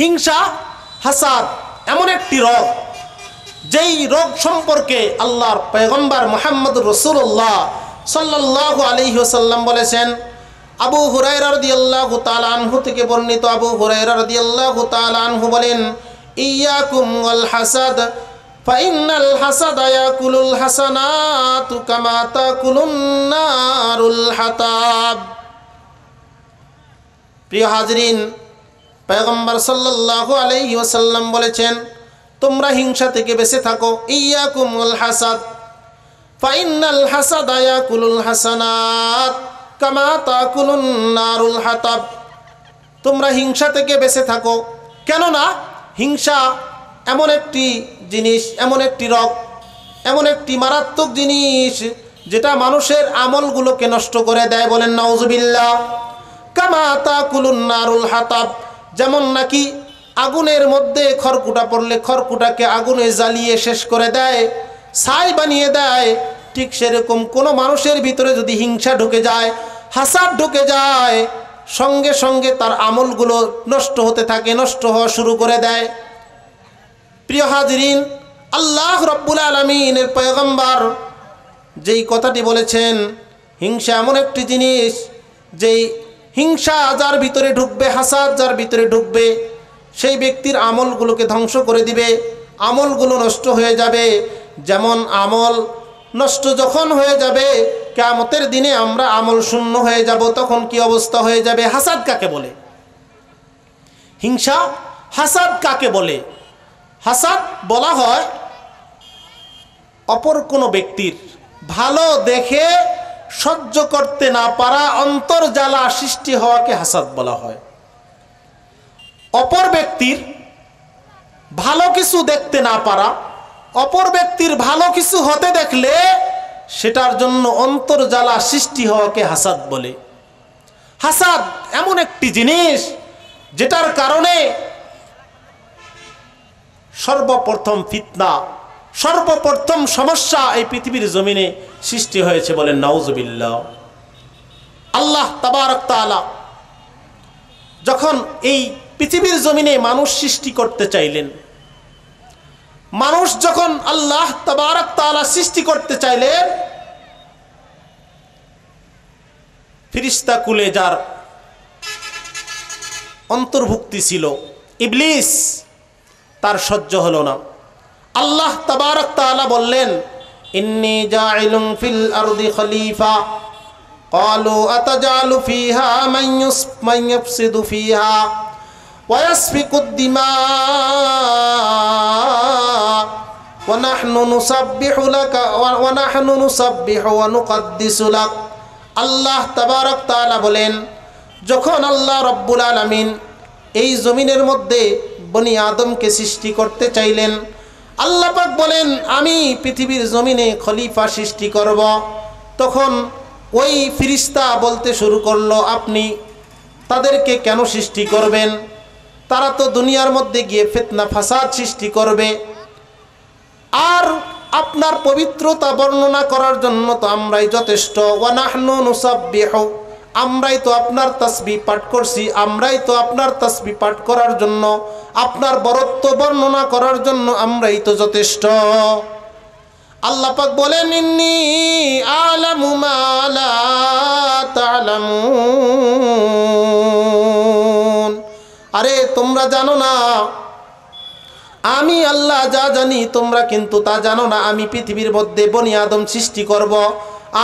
Speaker 1: হিংসা, হাসাদ এমন একটি রোগ, যেই রোগ সম্পর্কে আল্লাহর পয়গম্বর মুহাম্মদুর রাসূলুল্লাহ সাল্লাল্লাহু আলাইহি ওয়াসাল্লাম বলেছেন। আবু হুরায়রা রাদিয়াল্লাহু তাআলা আনহু থেকে বর্ণিত, আবু হুরায়রা রাদিয়াল্লাহু তাআলা আনহু বলেন, ইয়াকুম ওয়াল হাসাদ ফাইন্নাল হাসাদা ইয়াকুলুল হাসানাতু কামা তাকুলুন নারুল হাতাব। প্রিয় হাজরিন, পয়গম্বর সাল্লাল্লাহু আলাইহি ওয়াসাল্লাম বলেছেন, তোমরা হিংসা থেকে বেঁচে থাকো। ইয়াকুম ওয়াল হাসাদ ফাইন্নাল হাসাদা ইয়াকুলুল হাসানাত কামা তাকুলুন নারুল হাতাব। তোমরা হিংসা থেকে বেঁচে থাকো, কেননা হিংসা এমন একটি জিনিস, এমন একটি রোগ, এমন একটি মারাত্মক জিনিস যেটা মানুষের আমলগুলোকে নষ্ট করে দেয়। বলেন নাউজুবিল্লাহ। কামা তাকুলুন নারুল হাতাব, যেমন নাকি আগুনের মধ্যে খড়কুটা পড়লে খড়কুটাকে আগুনে জ্বালিয়ে শেষ করে দেয়, ছাই বানিয়ে দেয়, ঠিক সেরকম কোনো মানুষের ভিতরে যদি হিংসা ঢুকে যায়, হাসাদ ঢুকে যায়, সঙ্গে সঙ্গে তার আমলগুলো নষ্ট হতে থাকে, নষ্ট হওয়া শুরু করে দেয়। প্রিয় হাজিরিন, আল্লাহ রাব্বুল আলামিনের পয়গম্বর যেই কথাটি বলেছেন, হিংসা এমন একটি জিনিস, যেই হিংসা যার ভিতরে ঢুকবে, হাসাদ যার ভিতরে ঢুকবে, সেই ব্যক্তির আমলগুলোকে ধ্বংস করে দিবে, আমলগুলো নষ্ট হয়ে যাবে। যেমন আমল নষ্ট যখন হয়ে যাবে, কিয়ামতের দিনে আমরা আমল শূন্য হয়ে যাব, তখন কি অবস্থা হয়ে যাবে? হাসাদ কাকে বলে? হিংসা, হাসাদ কাকে বলে? হাসাদ বলা হয় অপর কোনো ব্যক্তির ভালো দেখে সহ্য করতে না পারা অন্তর্জ্বালা সৃষ্টি হওয়াকে হাসাদ বলা হয়। অপর ব্যক্তির ভালো কিছু দেখতে না পারা, অপর ব্যক্তির ভালো কিছু হতে দেখলে সেটার জন্য অন্তর্জ্বালা সৃষ্টি হওয়াকে হাসাদ বলে। হাসাদ এমন একটি জিনিস যেটার কারণে সর্বপ্রথম ফিতনা, সর্বপ্রথম সমস্যা এই পৃথিবীর জমিনে সৃষ্টি হয়েছে, বলেন নাউজুবিল্লাহ। আল্লাহ তাবারক তাআলা যখন এই পৃথিবীর জমিনে মানুষ সৃষ্টি করতে চাইলেন, মানুষ যখন আল্লাহ তাবারক তাআলা সৃষ্টি করতে চাইলেন, ফেরেশতা কুলে যার অন্তর্ভুক্তি ছিল ইবলিস, তার সহ্য হলো না। আল্লাহ তাবারক তাআলা বললেন, ইন্নী জাইলুন ফিল আরদি খলিফা ক্বালু আতাজালু ফিহা মান ইউফসিদু ফিহা ওয়া ইয়াসফিকুদ দিমা ওয়া নাহনু নুসাব্বিহু লাকা ওয়া নাহনু নুসাব্বিহু ওয়া নুকদ্দিসু লাক। আল্লাহ তাবারক তাআলা বলেন, যখন আল্লাহ রব্বুল আলামিন এই জমিনের মধ্যে বনি আদমকে সৃষ্টি করতে চাইলেন, আল্লাহ পাক বলেন আমি পৃথিবীর জমিনে খলিফা সৃষ্টি করব। তখন ওই ফেরেশতা বলতে শুরু করলো, আপনি তাদেরকে কেন সৃষ্টি করবেন? তারা তো দুনিয়ার মধ্যে গিয়ে ফিতনা ফাসাদ সৃষ্টি করবে। আর আপনার পবিত্রতা বর্ণনা করার জন্য তো আমরাই যথেষ্ট। ওয়া নাহনু নুসাব্বিহু, আমরাই তো আপনার তাসবিহ পাঠ করছি, আমরাই তো আপনার তাসবিহ পাঠ করার জন্য, আপনার বরত্ব বর্ণনা করার জন্য আমরাই তো যথেষ্ট। আল্লাহ পাক বলেন, ইন্নী আ'লামু মা লা তা'লামুন, আরে তোমরা জানো না, আমি আল্লাহ যা জানি তোমরা কিন্তু তা জানো না। আমি পৃথিবীর মধ্যে বনি আদম সৃষ্টি করব,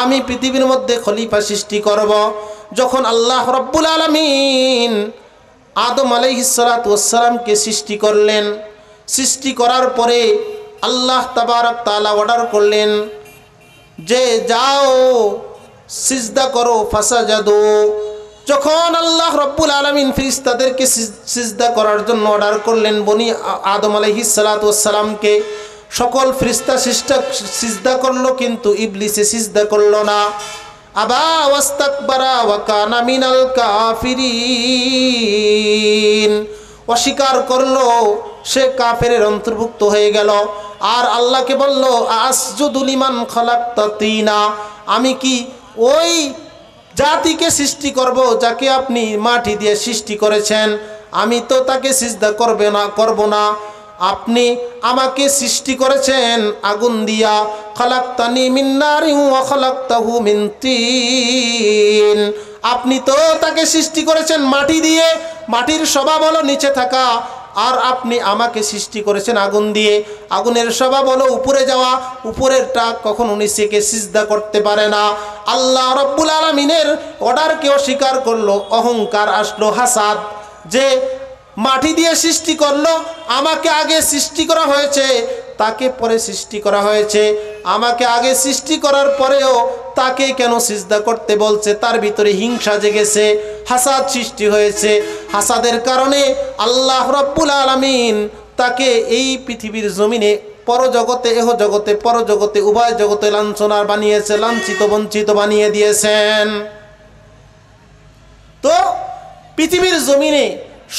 Speaker 1: আমি পৃথিবীর মধ্যে খলিফা সৃষ্টি করব। যখন আল্লাহ রব্বুল আলামিন আদম আলাইহিস সালাতু ওয়াস সালামকে সৃষ্টি করলেন, সৃষ্টি করার পরে আল্লাহ তাবারক তাআলা অর্ডার করলেন যে যাও সিজদা করো, ফাসাজাদু। যখন আল্লাহ রব্বুল আলামিন ফেরেশতাদেরকে সিজদা করার জন্য অর্ডার করলেন বনি আদম আলাইহিস সালাতু ওয়াস সালামকে, সকল ফেরেশতা সিজদা করলো, কিন্তু ইবলিসে সিজদা করলো না। আবা ওয়াস্তাকবারা ওয়া কানা মিনাল কাফিরিন, অস্বীকার করলো, সে কাফেরের অন্তর্ভুক্ত হয়ে গেল। আর আল্লাহকে বলল, আসজুদু লিমান খালাকতা তিনা, আমি কি ওই জাতিকে সৃষ্টি করব যাকে আপনি মাটি দিয়ে সৃষ্টি করেছেন? আমি তো তাকে সিজদা করব না। আপনি আমাকে সৃষ্টি করেছেন আগুন দিয়া, খালাকতানি মিন নারিন ওয়া খালাকতাহু মিন তিন, আপনি তো তাকে সৃষ্টি করেছেন মাটি দিয়ে, মাটির স্বভাব হলো নিচে থাকা, আর আপনি আমাকে সৃষ্টি করেছেন আগুন দিয়ে, আগুনের স্বভাব হলো উপরে যাওয়া, উপরেরটা কখনো নিচেকে সিজদা করতে পারে না। আল্লাহ রব্বুল আলামিনের অর্ডারকে অস্বীকার করলো, অহংকার আসলো, হাসাদ, যে মাটি দিয়ে সৃষ্টি করলো, আমাকে আগে সৃষ্টি করা হয়েছে, তাকে পরে সৃষ্টি করা হয়েছে, আমাকে আগে সৃষ্টি করার পরেও তাকে কেন সিজদা করতে বলছে? তার ভিতরে হিংসা জেগেছে, হাসাদ সৃষ্টি হয়েছে। হাসাদের কারণে আল্লাহ রব্বুল আলামিন তাকে এই পৃথিবীর জমিনে পরজগতে, এহ জগতে, পরজগতে, উভয় জগতে লাঞ্ছনার বানিয়েছে, লাঞ্ছিত বঞ্চিত বানিয়ে দিয়েছেন। তো পৃথিবীর জমিনে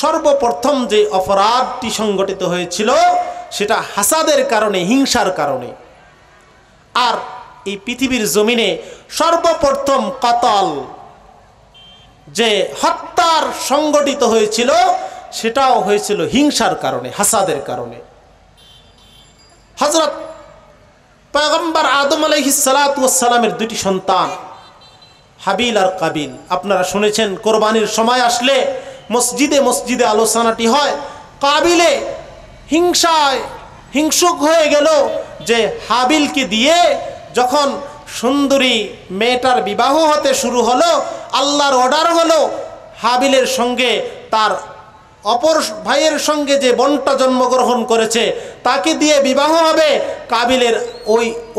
Speaker 1: সর্বপ্রথম যে অপরাধটি সংগঠিত হয়েছিল সেটা হাসাদের কারণে, হিংসার কারণে। আর এই পৃথিবীর জমিনে সর্বপ্রথম কতল, যে হত্যার সংগঠিত হয়েছিল, সেটাও হয়েছিল হিংসার কারণে, হাসাদের কারণে। হযরত পয়গম্বর আদম আলাইহিস সালাতু ওয়াস সালামের দুটি সন্তান হাবিল আর কাবিল, আপনারা শুনেছেন কোরবানির সময় আসলে মসজিদে মসজিদে আলোচনাটি হয়। কাবিলে হিংসায় হিংসুক হয়ে গেল যে হাবিলকে দিয়ে যখন সুন্দরী মেয়েটার বিবাহ হতে শুরু হলো, আল্লাহর অর্ডার হলো হাবিলের সঙ্গে তার অপর ভাইয়ের সঙ্গে যে বোনটা জন্মগ্রহণ করেছে তাকে দিয়ে বিবাহ হবে। কাবিলের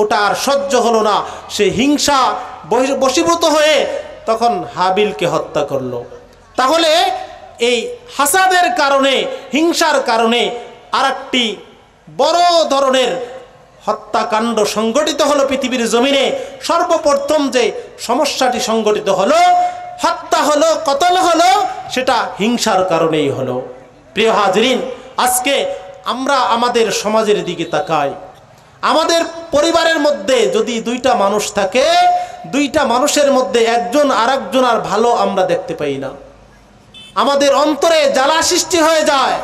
Speaker 1: ওটা আর সহ্য হলো না, সে হিংসা বশীভূত হয়ে তখন হাবিলকে হত্যা করলো। তাহলে এই হাসাদের কারণে, হিংসার কারণে আরেকটি বড় ধরনের হত্যাকাণ্ড সংগঠিত হলো পৃথিবীর জমিনে, সর্বপ্রথম যে সমস্যাটি সংগঠিত হলো, হত্যা হলো, কতল হলো, সেটা হিংসার কারণেই হলো। প্রিয় হাজরিন, আজকে আমরা আমাদের সমাজের দিকে তাকাই। আমাদের পরিবারের মধ্যে যদি দুইটা মানুষ থাকে, দুইটা মানুষের মধ্যে একজন আরেকজন আর ভালো আমরা দেখতে পাই না। আমাদের অন্তরে জ্বালা সৃষ্টি হয়ে যায়।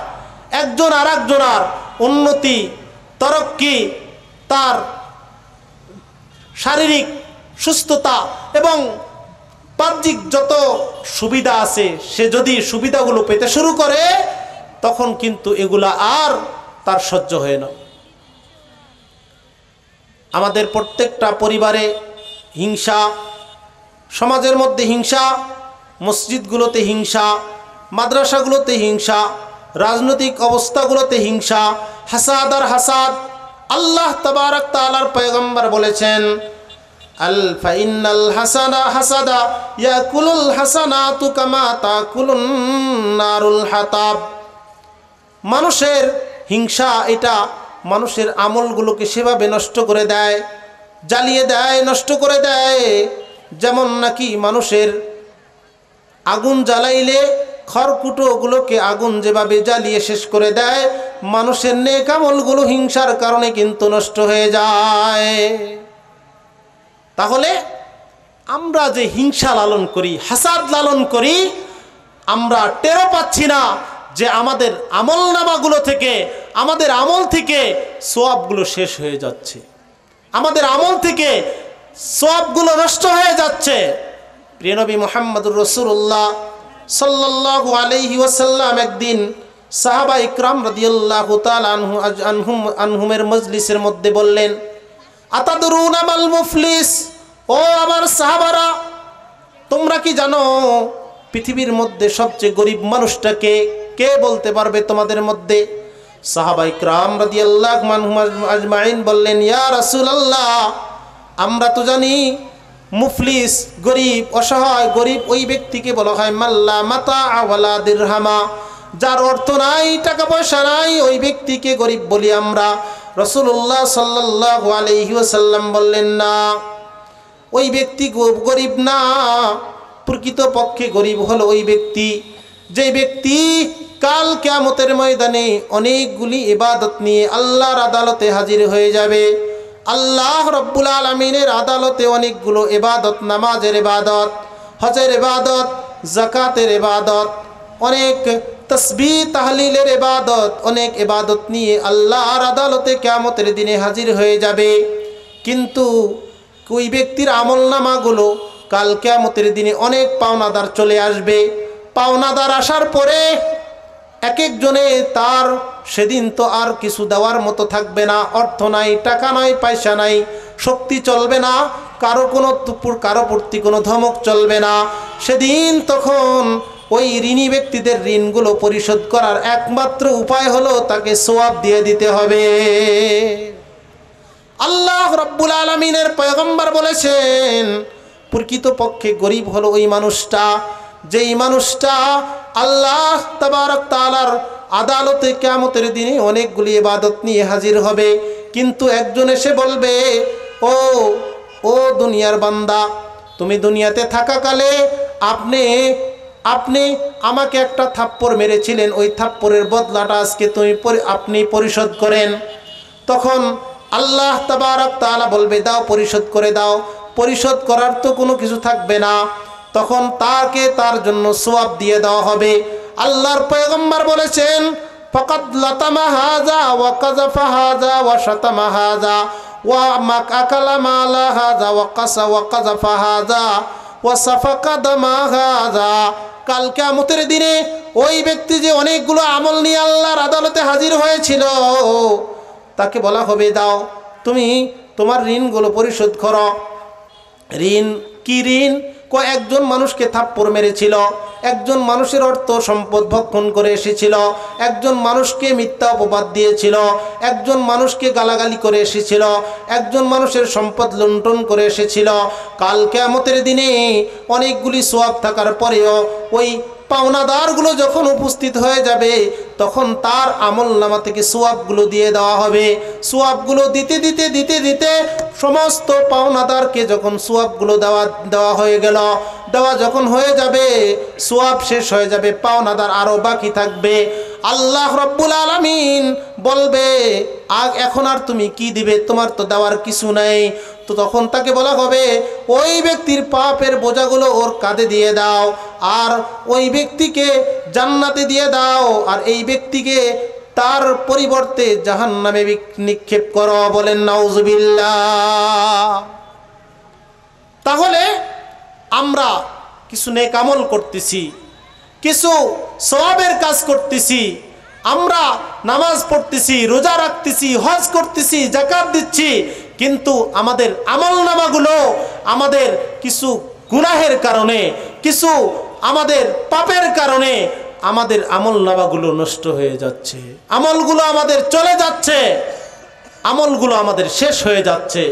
Speaker 1: একজন আরেকজনের উন্নতি, তরক্কি, তার শারীরিক সুস্থতা এবং বাহ্যিক যত সুবিধা আছে, সে যদি সুবিধাগুলো পেতে শুরু করে, তখন কিন্তু এগুলা আর তার সহ্য হয় না। আমাদের প্রত্যেকটা পরিবারে হিংসা, সমাজের মধ্যে হিংসা, মসজিদগুলোতে হিংসা, মাদ্রাসাগুলোতে হিংসা, রাজনৈতিক অবস্থাগুলোতে হিংসা, হাসাদ আর হাসাদ। আল্লাহ তাবারক তাআলার পয়গম্বর বলেছেন, আল ফাইনাল হাসানা হাসাদা ইয়াকুলুল হাসানাতু কামা তাকুলুন নারুল হাতাব। মানুষের হিংসা এটা মানুষের আমলগুলোকে সেভাবে নষ্ট করে দেয়, জ্বালিয়ে দেয়, নষ্ট করে দেয়, যেমন নাকি মানুষের আগুন জ্বালাইলে খড়কুটোগুলোকে আগুন যেভাবে জ্বালিয়ে শেষ করে দেয়, মানুষের নেক আমলগুলো হিংসার কারণে কিন্তু নষ্ট হয়ে যায়। তাহলে আমরা যে হিংসা লালন করি, হাসাদ লালন করি, আমরা টেরও পাচ্ছি না যে আমাদের আমলনামাগুলো থেকে, আমাদের আমল থেকে সওয়াবগুলো শেষ হয়ে যাচ্ছে, আমাদের আমল থেকে সওয়াবগুলো নষ্ট হয়ে যাচ্ছে। প্রিয় নবী মুহাম্মদুর রাসূলুল্লাহ সাল্লাল্লাহু আলাইহি ওয়াসাল্লাম একদিন সাহাবা ইকরাম রাদিয়াল্লাহু তাআলা আনহুমের মজলিসের মধ্যে বললেন, আতাদরুনা মাল মুফলিস, ও আমার সাহাবারা, তোমরা কি জানো পৃথিবীর মধ্যে সবচেয়ে গরিব মানুষটাকে? কে বলতে পারবে তোমাদের মধ্যে? সাহাবা ইকরাম রাদিয়াল্লাহু আনহুম আজমাইন বললেন, ইয়া রাসূলুল্লাহ, আমরা তো জানি মুফলিস, গরিব, অসহায়। গরিব ওই ব্যক্তিকে বলা হয় মাল্লা মাতা ওয়ালা দিরহামা, যার অর্থ নাই, টাকা পয়সা নাই, ওই ব্যক্তিকে গরিব বলি আমরা। রাসূলুল্লাহ সাল্লাল্লাহু আলাইহি ওয়াসাল্লাম বললেন, না, ওই ব্যক্তি গরিব না, প্রকৃতপক্ষে গরিব হলো ওই ব্যক্তি যে ব্যক্তি কাল কিয়ামতের ময়দানে অনেকগুলি ইবাদত নিয়ে আল্লাহর আদালতে হাজির হয়ে যাবে। আল্লাহ রব্বুল আলামিনের আদালতে অনেকগুলো ইবাদত, নামাজের ইবাদত, হজের ইবাদত, যাকাতের ইবাদত, অনেক তাসবিহ তাহলিলের ইবাদত, অনেক ইবাদত নিয়ে আল্লাহর আদালতে কিয়ামতের দিনে হাজির হয়ে যাবে। কিন্তু ওই ব্যক্তির আমলনামাগুলো কাল কিয়ামতের দিনে অনেক পাওনাদার চলে আসবে। পাওনাদার আসার পরে এক একজনে তার সেদিন তো আর কিছু দেওয়ার মতো থাকবে না। অর্থ নাই, টাকা নাই, পয়সা নাই, শক্তি চলবে না, কারো কোনো কারো প্রতি কোনো ধমক চলবে না। সেদিন তখন ওই ঋণী ব্যক্তিদের ঋণগুলো পরিশোধ করার একমাত্র উপায় হলো তাকে সওয়াব দিয়ে দিতে হবে। আল্লাহ রব্বুল আলামিনের পয়গম্বর বলেছেন, প্রকৃতপক্ষে গরিব হলো ওই মানুষটা, যেই মানুষটা আল্লাহ তাবারক তাআলার আদালতে কিয়ামতের দিনে অনেকগুলি ইবাদত নিয়ে হাজির হবে, কিন্তু একজন এসে বলবে, ও দুনিয়ার বান্দা, তুমি দুনিয়াতে থাকাকালে আপনি আমাকে একটা থাপ্পড় মেরেছিলেন, ওই থাপ্পড়ের বদলাটা আজকে আপনি পরিশোধ করেন। তখন আল্লাহ তাবারক তাআলা বলবে, দাও, পরিশোধ করে দাও। পরিশোধ করার তো কোনো কিছু থাকবে না, তখন তাকে তার জন্য সওয়াব দিয়ে দেওয়া হবে। আল্লাহর পয়গম্বর বলেছেন, ফাকাদ লাতামা হাযা ওয়া কাযাফা হাযা ওয়া শাতামা হাযা ওয়া আকালা মালা হাযা ওয়া কাসা ওয়া কাযাফা হাযা ওয়া সাফাকা দামা হাযা। কাল কিয়ামতের দিনে ওই ব্যক্তি যে অনেকগুলো আমল নিয়ে আল্লাহর আদালতে হাজির হয়েছিল, তাকে বলা হবে, দাও, তুমি তোমার ঋণগুলো পরিশোধ করো। ঋণ কি ঋণ? একজন মানুষকে থাপ্পড় মেরেছিল, একজন মানুষের অর্থ সম্পদ ভক্ষণ করে এসেছিল, একজন মানুষকে মিথ্যা অপবাদ দিয়েছিল, একজন মানুষকে গালাগালি করে এসেছিল, একজন মানুষের সম্পদ লুণ্ঠন করে এসেছিল। কাল কিয়ামতের দিনে অনেকগুলি সওয়াব থাকার পরেও ওই পাওনাদারগুলো যখন উপস্থিত হয়ে যাবে তখন তার আমলনামা থেকে সওয়াবগুলো দিয়ে দেওয়া হবে। সওয়াবগুলো দিতে দিতে দিতে দিতে সমস্ত পাওনাদারকে যখন সওয়াবগুলো দেওয়া হয়ে গেল, দেওয়া যখন হয়ে যাবে, সওয়াব শেষ হয়ে যাবে, পাওনাদার আরও বাকি থাকবে। আল্লাহ রব্বুল আলামিন বলবে, এখন আর তুমি কি দিবে, তোমার তো দেওয়ার কিছু নাই। তো তখন তাকে বলা হবে, ওই ব্যক্তির পাপের বোঝাগুলো ওর কাঁধে দিয়ে দাও, আর ওই ব্যক্তিকে জান্নাতে দিয়ে দাও, আর এই ব্যক্তিকে তার পরিবর্তে জাহান্নামে নিক্ষেপ করো। বলেন নাউজুবিল্লাহ। তাহলে আমরা কিছু নেক আমল করতেছি, কিছু সওয়াবের কাজ করতেছি, আমরা নামাজ পড়তেছি, রোজা রাখতেছি, হজ করতেছি, যাকাত দিচ্ছি, কিন্তু আমাদের আমলনামাগুলো আমাদের কিছু গুনাহের কারণে, কিছু আমাদের পাপের কারণে আমাদের আমলনামাগুলো নষ্ট হয়ে যাচ্ছে, আমলগুলো আমাদের চলে যাচ্ছে, আমলগুলো আমাদের শেষ হয়ে যাচ্ছে।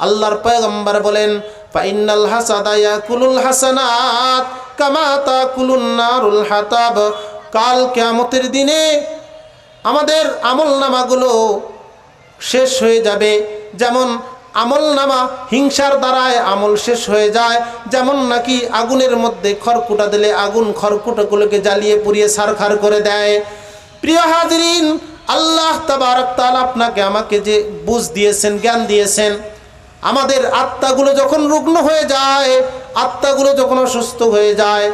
Speaker 1: আল্লাহর পয়গম্বর বলেন, ফাইন্নাল হাসাদা ইয়াকুলুল হাসানাত কামা তাকুলুন নারুল হাতাব। কাল কিয়ামতের দিনে আমাদের আমলনামাগুলো শেষ হয়ে যাবে, যেমন আমলনামা হিংসার দ্বারায় আমল শেষ হয়ে যায়, যেমন নাকি আগুনের মধ্যে খড়কুটা দিলে আগুন খড়কুটাগুলোকে জ্বালিয়ে পুড়িয়ে ছারখার করে দেয়। প্রিয় হাজিরিন, আল্লাহ তাবারক তাআলা আপনাকে আমাকে যে বুঝ দিয়েছেন, জ্ঞান দিয়েছেন, আমাদের আত্মাগুলো যখন রুগ্ন হয়ে যায়, আত্মাগুলো যখন অসুস্থ হয়ে যায়,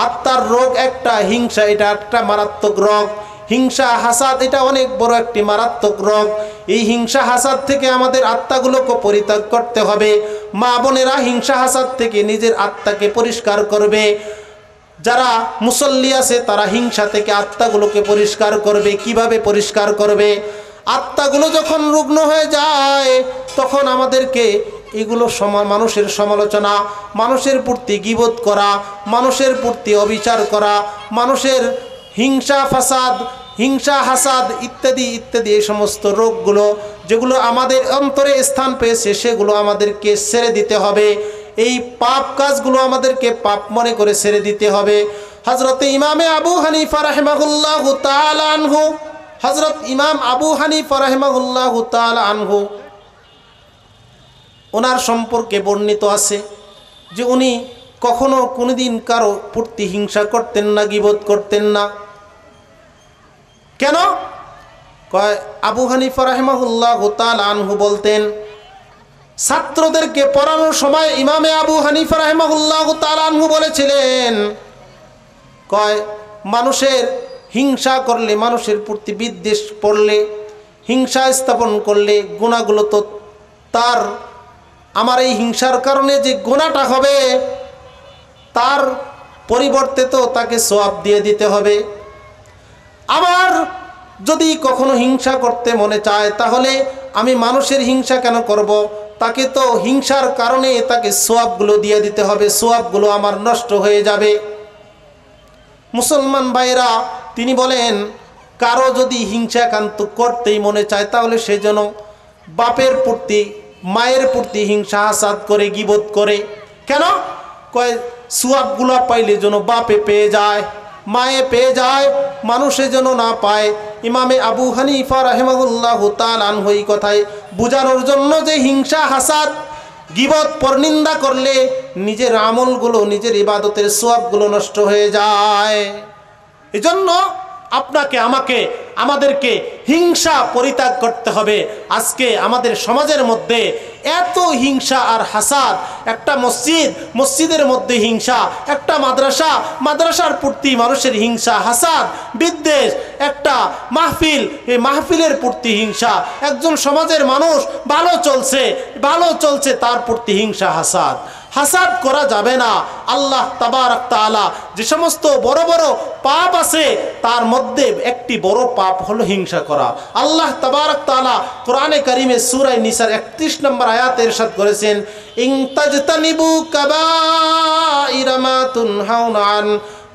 Speaker 1: আত্মার রোগ একটা, হিংসা এটা একটা মারাত্মক রোগ। হিংসা হাসাদ এটা অনেক বড় একটি মারাত্মক রোগ। এই হিংসা হাসাদ থেকে আমাদের আত্মাগুলোকে পরিত্যাগ করতে হবে। মা বোনেরা হিংসা হাসাদ থেকে নিজের আত্মাকে পরিষ্কার করবে। যারা মুসল্লি আছে তারা হিংসা থেকে আত্মাগুলোকে পরিষ্কার করবে। কিভাবে পরিষ্কার করবে? আত্মাগুলো যখন রুগ্ন হয়ে যায় তখন আমাদেরকে এগুলো মানুষের সমালোচনা, মানুষের প্রতি গীবত করা, মানুষের প্রতি অবিচার করা, মানুষের হিংসা ফাসাদ, হিংসা হাসাদ ইত্যাদি ইত্যাদি এই সমস্ত রোগগুলো যেগুলো আমাদের অন্তরে স্থান পেয়েছে সেগুলো আমাদেরকে ছেড়ে দিতে হবে। এই পাপ কাজগুলো আমাদেরকে পাপ মনে করে ছেড়ে দিতে হবে। হযরতে ইমামে আবু হানিফা রাহিমাহুল্লাহু তাআলা আনহু, হযরত ইমাম আবু হানিফা রাহিমাহুল্লাহু তাআলা আনহু, ওনার সম্পর্কে বর্ণিত আছে যে উনি কখনো কোনোদিন কারো প্রতি হিংসা করতেন না, গীবত করতেন না। কেন? কয় আবু হানিফা রাহিমাহুল্লাহু তাআলা আনহু বলতেন, ছাত্রদেরকে পড়ানোর সময় ইমামে আবু হানিফা রাহিমাহুল্লাহু তাআলা আনহু বলেছিলেন, কয় মানুষের হিংসা করলে, মানুষের প্রতি বিদ্বেষ পড়লে, হিংসা স্থাপন করলে গুনাহগুলো তো তার, আমার এই হিংসার কারণে যে গুনাহটা হবে তার পরিবর্তে তো তাকে সওয়াব দিয়ে দিতে হবে। আবার যদি কখনো হিংসা করতে মনে চায় তাহলে আমি মানুষের হিংসা কেন করব? তাকে তো হিংসার কারণে তাকে সওয়াবগুলো দিয়ে দিতে হবে, সওয়াবগুলো আমার নষ্ট হয়ে যাবে। মুসলমান ভাইরা, তিনি বলেন কারো যদি হিংসাকান্ত করতেই মনে চায় তাহলে সে যেন বাপের প্রতি, মায়ের প্রতি হিংসা হাসাদ করে, গীবত করে। কেন? কয় সওয়াবগুলো পাইলে যেন বাপে পেয়ে যায়, মায়ে পেয়ে যায়, মানুষে যেন না পায়। ইমামে আবু হানিফা রাহিমাহুল্লাহু তাআলা আনহু এই কথায় বুঝানোর জন্য যে হিংসা হাসাদ গীবত পরনিন্দা করলে নিজের আমলগুলো, নিজের ইবাদতের সওয়াবগুলো নষ্ট হয়ে যায়। এজন্য আপনাকে, আমাকে, আমাদেরকে হিংসা পরিত্যাগ করতে হবে। আজকে আমাদের সমাজের মধ্যে এত হিংসা আর হাসাদ, একটা মসজিদ, মসজিদের মধ্যে হিংসা, একটা মাদ্রাসা, মাদ্রাসার প্রতি মানুষের হিংসা হাসাদ বিদ্বেষ, একটা মাহফিল, এই মাহফিলের প্রতি হিংসা, একজন সমাজের মানুষ ভালো চলছে তার প্রতি হিংসা হাসাদ। হাসাদ করা যাবে না। আল্লাহ তাবারক তাআলা যে সমস্ত বড় বড় পাপ আছে তার মধ্যে একটি বড় পাপ হলো হিংসা করা। আল্লাহ তাবারক তাআলা কোরআনে কারিমে সূরা নিসার 31 নম্বর আয়াতে ইরশাদ করেছেন, ইন তাজতানিবু কাবাইরা মা তুনহাউনা আন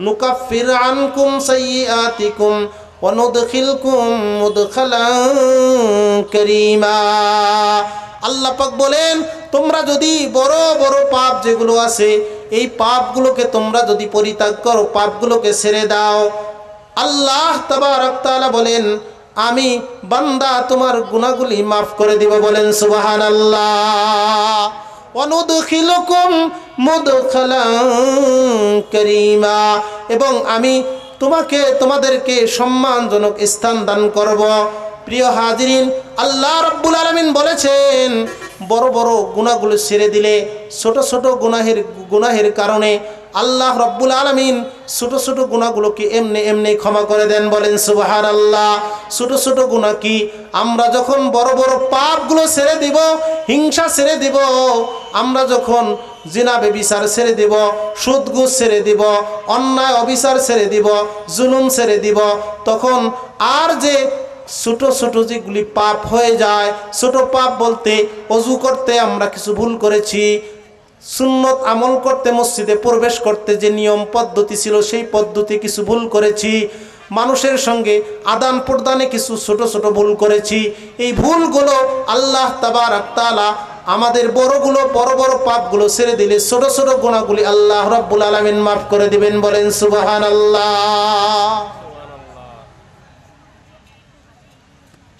Speaker 1: নুকাফির আনকুম সাইয়্যাতিকুম ওয়া নুদখিলকুম মুদখালান কারীমা। আল্লাহ পাক বলেন, তোমরা যদি বড় বড় পাপ যেগুলো আছে এই পাপগুলোকে তোমরা যদি পরিত্যাগ করো, পাপগুলোকে ছেড়ে দাও, আল্লাহ তাবারক তাআলা বলেন আমি বান্দা তোমার গুনাহগুলি মাফ করে দিব। বলেন সুবহানাল্লাহ। ওয়ানুদখিলুকুম মুদখালান কারীমা, এবং আমি তোমাদেরকে সম্মানজনক স্থান দান করব। প্রিয় হাজিরিন, আল্লাহ রাব্বুল আলামিন বলেছেন বড় বড় গুনাহগুলো ছেড়ে দিলে ছোট ছোট গুনাহের কারণে আল্লাহ রাব্বুল আলামিন ছোট ছোট গুনাহগুলোকে এমনি এমনি ক্ষমা করে দেন। বলেন সুবহানাল্লাহ। ছোট ছোট গুনাহ কি? আমরা যখন বড় বড় পাপগুলো ছেড়ে দিব, হিংসা ছেড়ে দিব, আমরা যখন জিনা ব্যভিচার ছেড়ে দিব, সুদ ঘুষ ছেড়ে দিব, অন্যায় অবিচার ছেড়ে দিব, জুলুম ছেড়ে দিব, তখন আর যে ছোট ছোট যেগুলি পাপ হয়ে যায়, ছোট পাপ বলতে ওযু করতে আমরা কিছু ভুল করেছি, সুন্নত আমল করতে মসজিদে প্রবেশ করতে যে নিয়ম পদ্ধতি ছিল সেই পদ্ধতি কিছু ভুল করেছি, মানুষের সঙ্গে আদান প্রদানে কিছু ছোট ছোট ভুল করেছি, এই ভুলগুলো আল্লাহ তাবারক তাআলা আমাদের বড় বড় পাপগুলো ছেড়ে দিলে ছোট ছোট গুনাহগুলি আল্লাহ রাব্বুল আলামিন মাফ করে দিবেন। বলেন সুবহানাল্লাহ।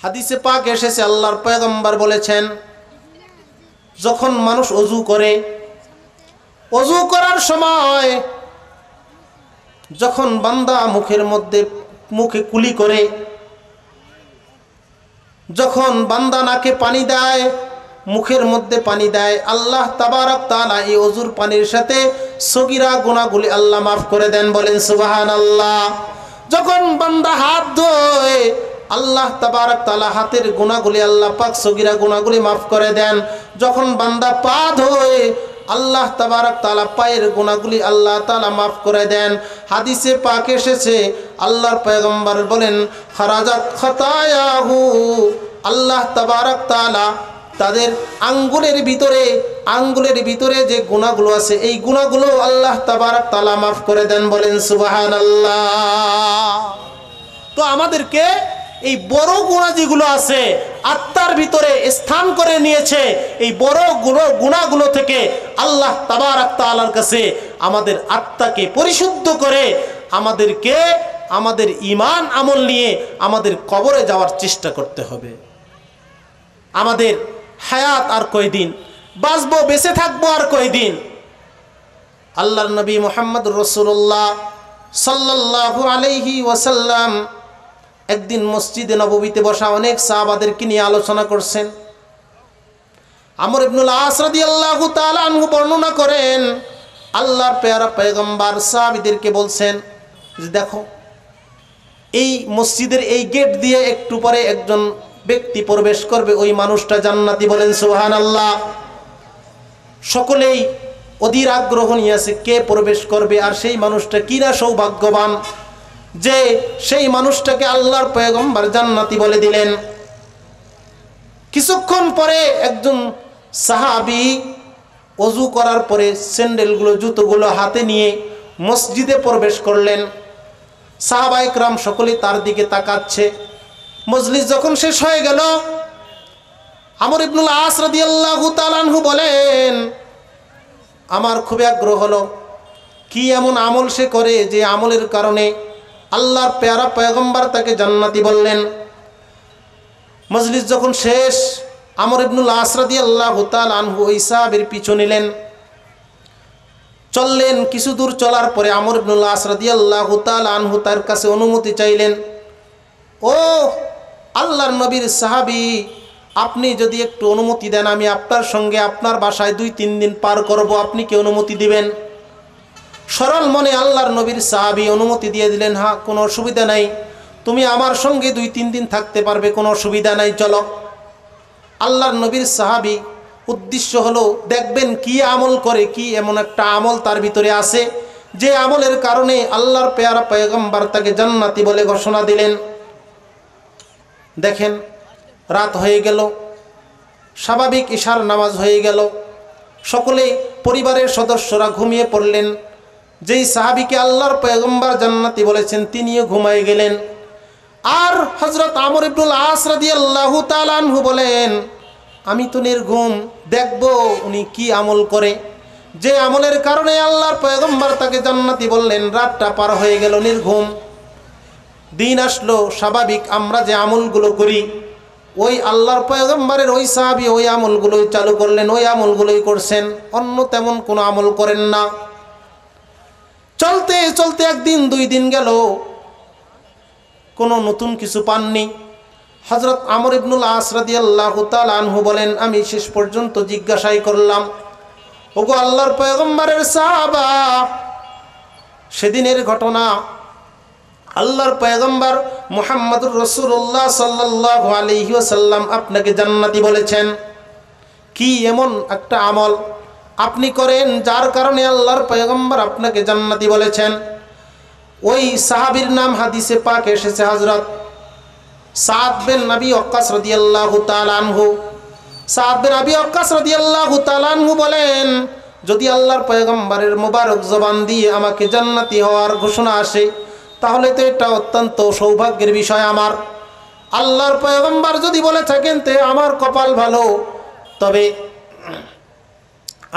Speaker 1: হাদিসে পাক এসেছে, আল্লাহর পয়গম্বর বলেছেন যখন মানুষ ওযু করে, ওযু করার সময় যখন বান্দা মুখে কুলি করে, যখন বান্দা নাকে পানি দেয়, মুখের মধ্যে পানি দেয়, আল্লাহ তাবারক তাআলা এই ওযুর পানির সাথে সগীরা গুনাহগুলি আল্লাহ মাফ করে দেন। বলেন সুবহানাল্লাহ। যখন বান্দা হাত ধোয়, আল্লাহ তাবারক তাআলা হাতের গুনাহগুলি আল্লাহ পাক সগীরা গুনাহগুলি মাফ করে দেন। যখন বান্দা পা ধোয়, আল্লাহ তাবারক তাআলা পায়ের গুনাহগুলি আল্লাহ তাআলা মাফ করে দেন। হাদিসে পাক এসেছে, আল্লাহর পয়গম্বর বলেন খারাজাত খাতায়াহু, আল্লাহ তাবারক তাআলা তাদের আঙ্গুলের ভিতরে যে গুনাহগুলো আছে এই গুনাহগুলো আল্লাহ তাবারক তাআলা মাফ করে দেন। বলেন সুবহানাল্লাহ। তো আমাদেরকে এই বড় গুনাহ যেগুলো আছে আত্মার ভিতরে স্থান করে নিয়েছে, এই বড় গুনাহগুলো থেকে আল্লাহ তাবারক তাআলার কাছে আমাদের আত্মাকে পরিশুদ্ধ করে আমাদের ঈমান আমল নিয়ে আমাদের কবরে যাওয়ার চেষ্টা করতে হবে। আমাদের হায়াত আর কয়দিন, বাঁচবো, বেঁচে থাকবো আর কয়দিন। আল্লাহর নবী মুহাম্মদুর রাসূলুল্লাহ সাল্লাল্লাহু আলাইহি ওয়াসাল্লাম একদিন মসজিদে নববীতে বসা অনেক সাহাবাদেরকে নিয়ে আলোচনা করছেন। আমর ইবনুল আস রাদিয়াল্লাহু তাআলা আনহু বর্ণনা করেন, আল্লাহর পেয়ারা পয়গম্বর সাহাবীদেরকে বলছেন যে দেখো, এই মসজিদের এই গেট দিয়ে একটু পরে একজন ব্যক্তি প্রবেশ করবে, ওই মানুষটা জান্নাতি। বলেন সুবহানাল্লাহ। সকলেই অধীর আগ্রহ নিয়ে আছে কে প্রবেশ করবে, আর সেই মানুষটা কিনা সৌভাগ্যবান যে সেই মানুষটাকে আল্লাহর পয়গম্বর জান্নাতি বলে দিলেন। কিছুক্ষণ পরে একজন সাহাবী ওযু করার পরে স্যান্ডেলগুলো, জুতোগুলো হাতে নিয়ে মসজিদে প্রবেশ করলেন। সাহাবায়ে কেরাম সকলেই তার দিকে তাকাচ্ছে। মজলিস যখন শেষ হয়ে গেল, আমর ইবনুল আস রাদিয়াল্লাহু তাআলা আনহু বলেন আমার খুবই আগ্রহ হলো কি এমন আমল সে করে যে আমলের কারণে আল্লাহর পেয়ারা পয়গম্বর তাকে জান্নাতি বললেন। মজলিস যখন শেষ, আমর ইবনুল আস রাদিয়াল্লাহু তাআলা আনহু ওই সাহাবীর পিছু নিলেন, চললেন। কিছু দূর চলার পরে আমর ইবনুল আস রাদিয়াল্লাহু তাআলা আনহু তার কাছে অনুমতি চাইলেন, ও আল্লাহর নবীর সাহাবী, আপনি যদি একটু অনুমতি দেন আমি আপনার সঙ্গে আপনার বাসায় 2-3 দিন পার করব, আপনি কি অনুমতি দিবেন? সরল মনে আল্লাহর নবীর সাহাবী অনুমতি দিয়ে দিলেন, হ্যাঁ কোনো অসুবিধা নাই, তুমি আমার সঙ্গে 2-3 দিন থাকতে পারবে, কোনো অসুবিধা নাই, চলো। আল্লাহর নবীর সাহাবী উদ্দেশ্য হলো দেখবেন কি আমল করে, কি এমন একটা আমল তার ভিতরে আছে যে আমলের কারণে আল্লাহর পেয়ারা পয়গম্বর তাকে জান্নাতি বলে ঘোষণা দিলেন। দেখেন, রাত হয়ে গেল, স্বাভাবিক ইশার নামাজ হয়ে গেল, সকলে পরিবারের সদস্যরা ঘুমিয়ে পড়লেন। যেই সাহাবীকে আল্লাহর পয়গম্বর জান্নাতি বলেছেন তিনিও ঘুমিয়ে গেলেন। আর হযরত আমর ইবনুল আস রাদিয়াল্লাহু তাআলা আনহু বলেন আমি তো নির্ঘুম, দেখব উনি কি আমল করে। যে আমলের কারণে আল্লাহর পয়গম্বর তাকে জান্নাতি বললেন। রাতটা পার হয়ে গেল, নির্ঘুম। দিন আসলো, স্বাভাবিক আমরা যে আমলগুলো করি, ওই আল্লাহর পয়গম্বরের ওই সাহাবী ওই আমলগুলোই চালু করলেন, ওই আমলগুলোই করছেন, অন্য তেমন কোনো আমল করেন না। চলতে চলতে একদিন 2 দিন গেল, কোনো নতুন কিছু পাননি। হযরত আমর ইবনুল আস রাদিয়াল্লাহু তাআলা আনহু বলেন, আমি শেষ পর্যন্ত জিজ্ঞাসাই করলাম, ওগো আল্লাহর পয়গম্বরের সাহাবা, সেদিনের ঘটনা, আল্লাহর পয়গম্বর মুহাম্মদুর রাসূলুল্লাহ সাল্লাল্লাহু আলাইহি ওয়াসাল্লাম আপনাকে জান্নাতি বলেছেন, কি এমন একটা আমল আপনি করেন যার কারণে আল্লাহর পয়গম্বর আপনাকে জান্নাতি বলেছেন? ওই সাহাবীর নাম হাদিসে পাক এসেছে হযরত সাদ বিন আবি ওয়াক্কাস রাদিয়াল্লাহু তাআলা আনহু। সাদ বিন আবি ওয়াক্কাস রাদিয়াল্লাহু তাআলা আনহু বলেন, যদি আল্লাহর পয়গম্বরের মোবারক জবান দিয়ে আমাকে জান্নাতি হওয়ার ঘোষণা আসে, তাহলে তো এটা অত্যন্ত সৌভাগ্যের বিষয় আমার। আল্লাহর পয়গম্বর যদি বলে থাকেন তে আমার কপাল ভালো। তবে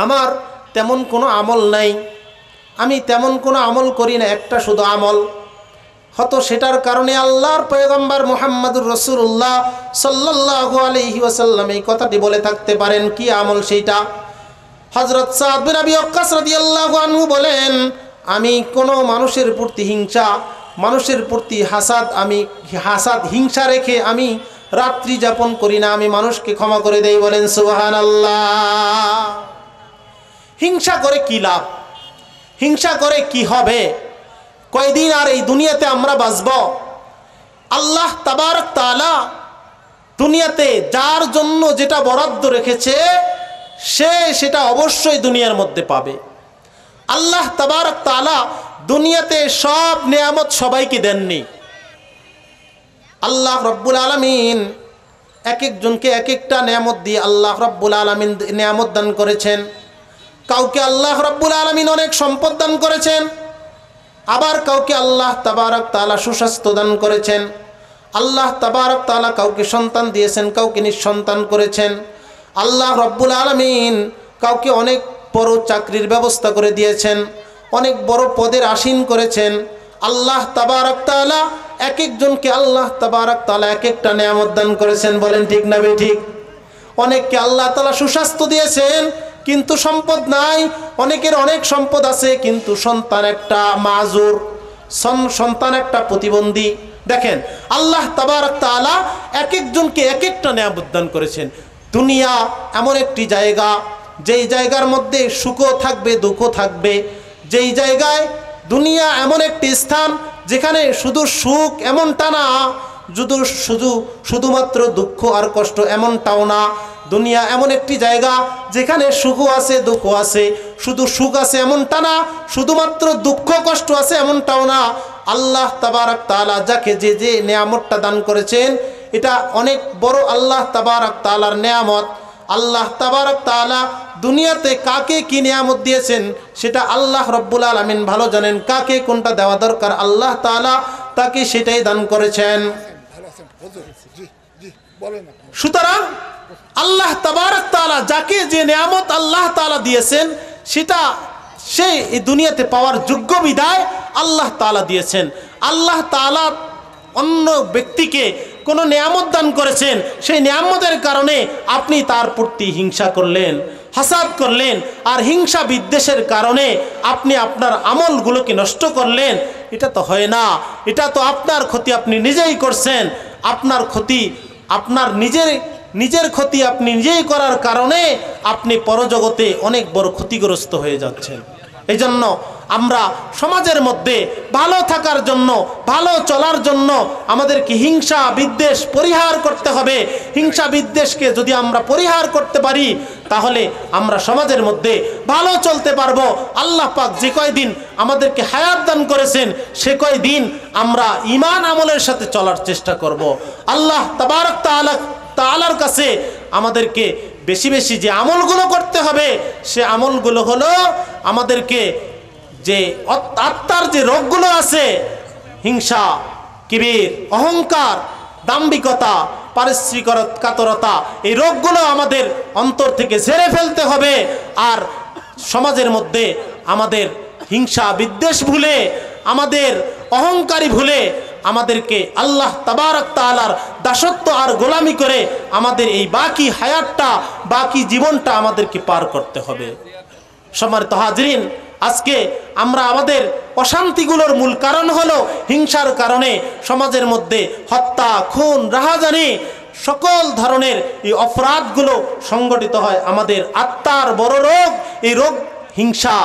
Speaker 1: আমার তেমন কোনো আমল নাই, আমি তেমন কোনো আমল করি না, একটা শুধু আমল। হয়তো সেটার কারণে আল্লাহর পয়গম্বর মুহাম্মদুর রাসূলুল্লাহ সাল্লাল্লাহু আলাইহি ওয়াসাল্লাম এই কথাটি বলে থাকতে পারেন। কি আমল সেইটা? হযরত সাদ বিন আবি ওয়াক্কাস রাদিয়াল্লাহু আনহু বলেন, আমি কোনো মানুষের প্রতি হিংসা, মানুষের প্রতি হাসাদ হিংসা রেখে আমি রাত্রি যাপন করি না, আমি মানুষকে ক্ষমা করে দেই। বলেন সুবহানাল্লাহ। হিংসা করে কি লাভ? হিংসা করে কি হবে? কয়দিন আর এই দুনিয়াতে আমরা বাঁচব? আল্লাহ তাবারক তাআলা দুনিয়াতে যার জন্য যেটা বরাদ্দ রেখেছে সে সেটা অবশ্যই দুনিয়ার মধ্যে পাবে। আল্লাহ তাবারক তাআলা দুনিয়াতে সব নিয়ামত সবাইকে দেননি। আল্লাহ রব্বুল আলামিন এক একজনকে এক একটা নিয়ামত দিয়ে আল্লাহ রব্বুল আলামিন নিয়ামত দান করেছেন। কাউকে আল্লাহ রব্বুল আলামিন অনেক সম্পদ দান করেছেন, আবার কাউকে আল্লাহ তাবারক তাআলা সুস্বাস্থ্য দান করেছেন। আল্লাহ তাবারক তাআলা কাউকে সন্তান দিয়েছেন, কাউকে নিঃসন্তান করেছেন। আল্লাহ রব্বুল আলামিন কাউকে অনেক বড় চাকরির ব্যবস্থা করে দিয়েছেন, অনেক বড় পদের আসীন করেছেন। আল্লাহ তাবারক তাআলা এক একজনকে আল্লাহ তাবারক তাআলা এক একটা নিয়ামত দান করেছেন। বলেন ঠিক না বেঠিক? অনেককে আল্লাহ তাআলা সুস্বাস্থ্য দিয়েছেন কিন্তু সম্পদ নাই, অনেকের অনেক সম্পদ আছে কিন্তু সন্তান একটা মাজুর, সন্তান একটা প্রতিবন্ধী। দেখেন আল্লাহ তাবারক তাআলা এক একজনকে এক একটা নিয়ামত দান করেছেন। দুনিয়া এমন একটি জায়গা, যেই জায়গার মধ্যে সুখও থাকবে দুঃখও থাকবে। যেই জায়গায় দুনিয়া এমন একটি স্থান যেখানে শুধু সুখ এমনটা না, শুধুমাত্র দুঃখ আর কষ্ট এমনটাও না। দুনিয়া এমন একটি জায়গা যেখানে সুখও আছে দুঃখও আছে, শুধু সুখ আছে এমনটা না, শুধুমাত্র দুঃখ কষ্ট আছে এমনটাও না। আল্লাহ তাবারক তাআলা যাকে যে যে নিয়ামতটা দান করেছেন এটা অনেক বড় আল্লাহ তাবারক তাআলার নিয়ামত। আল্লাহ তাবারক তাআলা দুনিয়াতে কাকে কি নিয়ামত দিয়েছেন সেটা আল্লাহ রব্বুল আলামিন ভালো জানেন। কাকে কোনটা দেওয়া দরকার আল্লাহ তাআলা তাকে সেটাই দান করেছেন। সুতরাং আল্লাহ তাবারক তাআলা যাকে যে নিয়ামত আল্লাহ তাআলা দিয়েছেন সেটা সে এই দুনিয়াতে পাওয়ার যোগ্য বিধায় আল্লাহ তাআলা দিয়েছেন। আল্লাহ তাআলা অন্য ব্যক্তিকে কোনো নিয়ামত দান করেছেন, সেই নিয়ামতের কারণে আপনি তার প্রতি হিংসা করলেন, হাসাদ করলেন, আর হিংসা বিদ্বেষের কারণে আপনি আপনার আমলগুলোকে নষ্ট করলেন। এটা তো হয় না, এটা তো আপনার ক্ষতি আপনি নিজেই করছেন। আপনার ক্ষতি, আপনার নিজের ক্ষতি আপনি নিজেই করার কারণে আপনি পরজগতে অনেক বড় ক্ষতিগ্রস্ত হয়ে যাচ্ছেন। এই জন্য আমরা সমাজের মধ্যে ভালো থাকার জন্য, ভালো চলার জন্য আমাদেরকে হিংসা বিদ্বেষ পরিহার করতে হবে। হিংসা বিদ্বেষকে যদি আমরা পরিহার করতে পারি তাহলে আমরা সমাজের মধ্যে ভালো চলতে পারবো। আল্লাহ পাক যে কয়দিন আমাদেরকে হায়াত দান করেছেন সে কয়দিন আমরা ঈমান আমলের সাথে চলার চেষ্টা করব। আল্লাহ তাবারক তাআলার কাছে আমাদেরকে বেশি বেশি যে আমলগুলো করতে হবে সে আমলগুলো হলো আমাদেরকে যে আত্মার যে রোগগুলো আছে, হিংসা, কিবির, অহংকার, দাম্ভিকতা, পারিশ্রিকতা, এই রোগগুলো আমাদের অন্তর থেকে ঝেড়ে ফেলতে হবে। আর সমাজের মধ্যে আমাদের হিংসা বিদ্বেষ ভুলে, আমাদের অহংকারী ভুলে আমাদেরকে আল্লাহ তাবারক তাআলার দাসত্ব আর গোলামি করে আমাদের এই বাকি হায়াতটা, বাকি জীবনটা আমাদেরকে পার করতে হবে। সম্মানিত হাজরিন, আজকে আমরা আমাদের অশান্তিগুলোর মূল কারণ হলো হিংসার কারণে সমাজের মধ্যে হত্যা, খুন, রাহাজানি, সকল ধরনের এই অপরাধগুলো সংগঠিত হয়। আমাদের আত্মার বড় রোগ, এই রোগ হিংসা,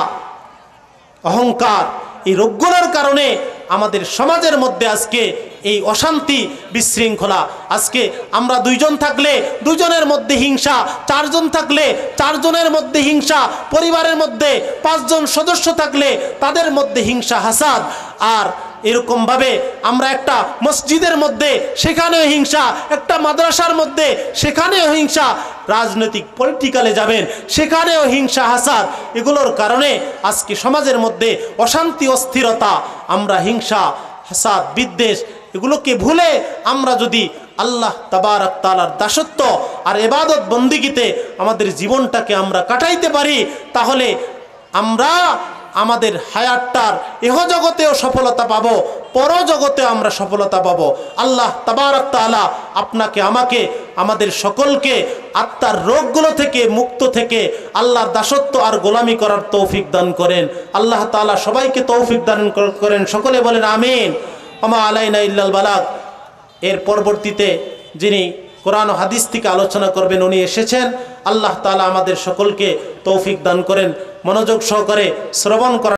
Speaker 1: অহংকার, এই রোগগুলোর কারণে আমাদের সমাজের মধ্যে আজকে এই অশান্তি, বিশৃঙ্খলা। আজকে আমরা দুইজন থাকলে দুজনের মধ্যে হিংসা, চারজন থাকলে চারজনের মধ্যে হিংসা, পরিবারের মধ্যে পাঁচজন সদস্য থাকলে তাদের মধ্যে হিংসা, হাসাদ। আর এরকমভাবে আমরা একটা মসজিদের মধ্যে সেখানেও হিংসা, একটা মাদ্রাসার মধ্যে সেখানেও হিংসা, রাজনৈতিক পলিটিক্যালে যাবেন সেখানেও হিংসা, হাসাদ। এগুলোর কারণে আজকে সমাজের মধ্যে অশান্তি, অস্থিরতা। আমরা হিংসা, হাসাদ, বিদ্বেষ এগুলোকে ভুলে আমরা যদি আল্লাহ তাবারক তাআলার দাসত্ব আর ইবাদত বন্দিগিতে আমাদের জীবনটাকে আমরা কাটাইতে পারি, তাহলে আমরা আমাদের হায়াতটার ইহজগতেও সফলতা পাবো, পরজগতেও আমরা সফলতা পাবো। আল্লাহ তাবারক তাআলা আপনাকে, আমাকে, আমাদের সকলকে আত্মার রোগগুলো থেকে মুক্ত থেকে আল্লাহর দাসত্ব আর গোলামি করার তৌফিক দান করেন। আল্লাহ তাআলা সবাইকে তৌফিক দান করেন। সকলে বলেন আমিন। ওমা আলাইনা ইল্লাল বালাগ। এর পরবর্তীতে যিনি কোরআন ও হাদিস থেকে আলোচনা করবেন উনি এসেছেন। আল্লাহ তাআলা আমাদের সকলকে তৌফিক দান করেন। মনোযোগ সহকারে শ্রবণ করা।